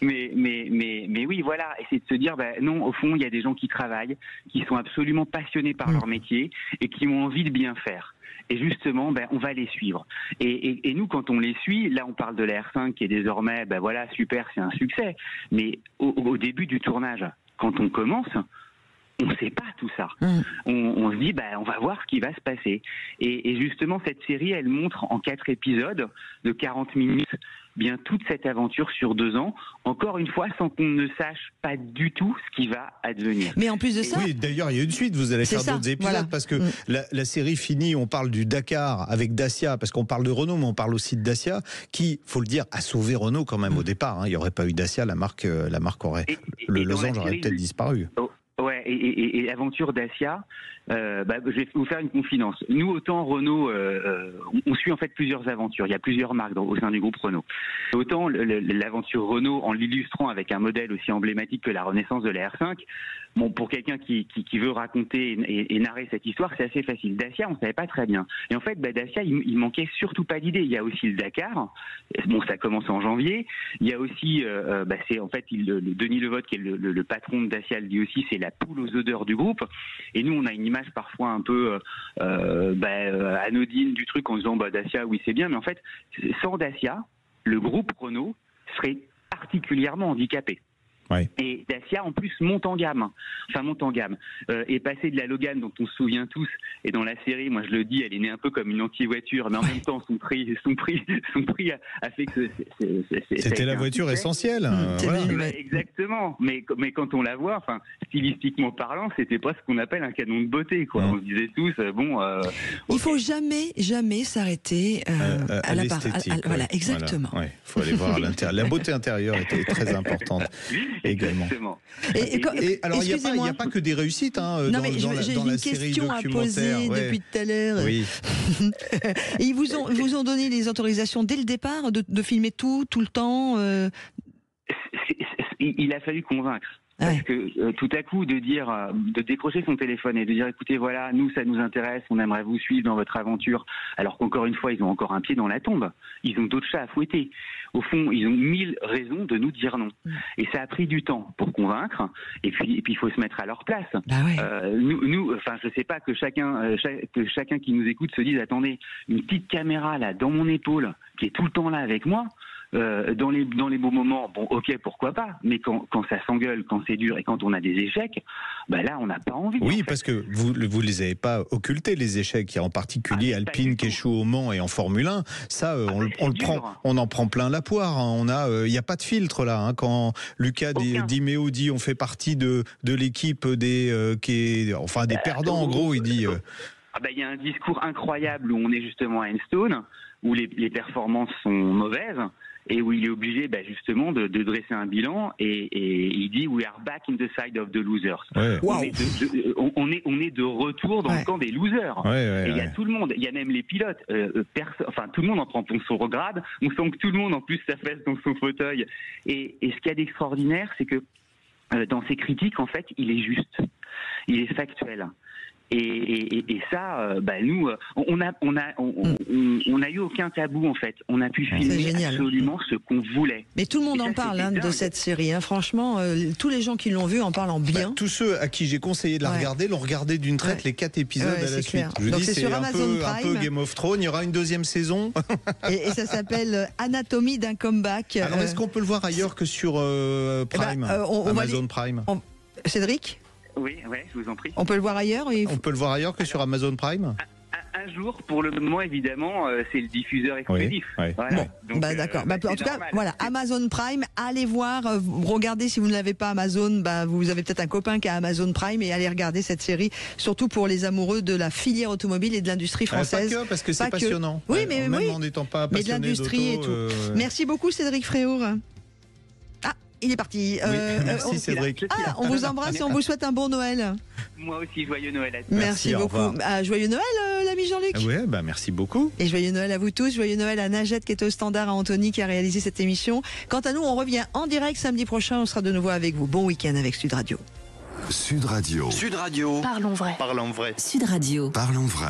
Speaker 13: mais oui, voilà. Et c'est de se dire, non, au fond, il y a des gens qui travaillent, qui sont absolument passionnés par leur métier et qui ont envie de bien faire. Et justement, on va les suivre. Et nous, quand on les suit, là, on parle de la R5 qui est désormais, voilà, super, c'est un succès. Mais au début du tournage, quand on commence, on ne sait pas tout ça. On se dit, on va voir ce qui va se passer. Et justement, cette série, elle montre en 4 épisodes de 40 minutes bien toute cette aventure sur 2 ans, encore une fois, sans qu'on ne sache pas du tout ce qui va advenir.
Speaker 2: Mais en plus de ça...
Speaker 3: Oui, d'ailleurs, il y a une suite, vous allez faire d'autres épisodes, parce que la série finit, on parle du Dakar avec Dacia, parce qu'on parle de Renault, mais on parle aussi de Dacia, qui, faut le dire, a sauvé Renault quand même au départ. Il n'y aurait pas eu Dacia, la marque aurait... le losange aurait peut-être disparu.
Speaker 13: Ouais, et l'aventure Dacia, je vais vous faire une confidence. Nous, autant Renault, on suit en fait plusieurs aventures. Il y a plusieurs marques au sein du groupe Renault. Autant l'aventure Renault, en l'illustrant avec un modèle aussi emblématique que la renaissance de la R5, bon, pour quelqu'un qui veut raconter et narrer cette histoire, c'est assez facile. Dacia, on ne savait pas très bien. Et en fait, Dacia, il manquait surtout pas d'idées. Il y a aussi le Dakar. Bon, ça commence en janvier. Il y a aussi, c'est en fait Denis Levotte qui est le patron de Dacia, le dit aussi, c'est la poule aux odeurs du groupe. Et nous, on a une image parfois un peu anodine du truc en disant Dacia, oui, c'est bien, mais en fait, sans Dacia, le groupe Renault serait particulièrement handicapé.
Speaker 3: Ouais.
Speaker 13: Et Dacia en plus monte en gamme, et passer de la Logan dont on se souvient tous, et dans la série, moi je le dis, elle est née un peu comme une anti-voiture, mais en même temps son prix a fait que
Speaker 3: c'était la voiture essentielle.
Speaker 13: Voilà. Exactement, mais quand on la voit, stylistiquement parlant, c'était pas ce qu'on appelle un canon de beauté, quoi. On se disait tous
Speaker 2: il faut jamais s'arrêter à l'esthétique. Voilà, exactement.
Speaker 3: Il faut aller voir à l'intérieur. La beauté intérieure était très importante. Également. Et alors, il n'y a pas que des réussites dans la série documentaire.
Speaker 2: J'ai une question à poser depuis tout à l'heure.
Speaker 3: Oui.
Speaker 2: Et ils vous ont donné les autorisations dès le départ de filmer tout le temps
Speaker 13: Il a fallu convaincre. Parce que tout à coup, de décrocher son téléphone et de dire écoutez, voilà, nous, ça nous intéresse, on aimerait vous suivre dans votre aventure, alors qu'encore une fois, ils ont encore un pied dans la tombe. Ils ont d'autres chats à fouetter. Au fond, ils ont 1000 raisons de nous dire non. Et ça a pris du temps pour convaincre, et puis il faut se mettre à leur place. Nous, je sais pas que chacun qui nous écoute se dise attendez, une petite caméra là dans mon épaule qui est tout le temps là avec moi. Dans les beaux moments, bon, ok, pourquoi pas, mais quand ça s'engueule, quand c'est dur et quand on a des échecs, là, on n'a pas envie.
Speaker 3: Oui, parce que vous les avez pas occultés, les échecs. Il y a en particulier Alpine qui échoue au Mans et en Formule 1. Ça, on en prend plein la poire. Il n'y a pas de filtre là. Quand Luca Di Meo dit on fait partie de l'équipe des perdants, en gros, il dit.
Speaker 13: Il y a un discours incroyable où on est justement à Enstone, où les performances sont mauvaises. Et où il est obligé justement de dresser un bilan et il dit we are back in the side of the losers. On est de retour dans le camp des losers. Et il y a tout le monde, il y a même les pilotes. Tout le monde en prend son regrade. On sent que tout le monde en plus s'affaisse dans son fauteuil. Et ce qu'il y a d'extraordinaire, c'est que dans ses critiques, en fait, il est juste, il est factuel. Et ça, nous, on a eu aucun tabou en fait. On a pu filmer absolument ce qu'on voulait.
Speaker 2: Mais tout le monde en parle de cette série. Franchement, tous les gens qui l'ont vue en parlent en bien.
Speaker 3: Tous ceux à qui j'ai conseillé de la regarder l'ont regardé d'une traite les 4 épisodes à la suite. Je
Speaker 2: donc
Speaker 3: dis,
Speaker 2: c'est sur Amazon Prime.
Speaker 3: Un peu Game of Thrones. Il y aura une deuxième saison.
Speaker 2: et ça s'appelle Anatomie d'un comeback.
Speaker 3: Alors est-ce qu'on peut le voir ailleurs que sur Prime, Amazon Prime
Speaker 2: Cédric ?
Speaker 13: Oui, je vous en prie.
Speaker 2: On peut le voir ailleurs
Speaker 3: On peut le voir ailleurs que sur Amazon Prime ?
Speaker 13: Un jour, pour le moment, évidemment, c'est le diffuseur exclusif. Voilà.
Speaker 2: Bon, d'accord. En tout cas, voilà, Amazon Prime, allez voir, regardez si vous ne l'avez pas Amazon, vous avez peut-être un copain qui a Amazon Prime et allez regarder cette série, surtout pour les amoureux de la filière automobile et de l'industrie française.
Speaker 3: Pas que, parce que c'est passionnant.
Speaker 2: Oui, mais
Speaker 3: même en n'étant pas passionné
Speaker 2: de l'industrie et tout. Merci beaucoup, Cédric Fréour. Il est parti.
Speaker 3: Merci Cédric.
Speaker 2: On vous embrasse et on vous souhaite un bon Noël.
Speaker 13: Moi aussi, joyeux Noël à tous.
Speaker 2: Merci beaucoup. Joyeux Noël, l'ami Jean-Luc.
Speaker 3: Merci beaucoup.
Speaker 2: Et joyeux Noël à vous tous. Joyeux Noël à Najette qui est au standard, à Anthony qui a réalisé cette émission. Quant à nous, on revient en direct samedi prochain. On sera de nouveau avec vous. Bon week-end avec Sud Radio.
Speaker 1: Sud Radio.
Speaker 8: Parlons vrai.
Speaker 3: Parlons vrai.
Speaker 4: Sud Radio.
Speaker 1: Parlons vrai.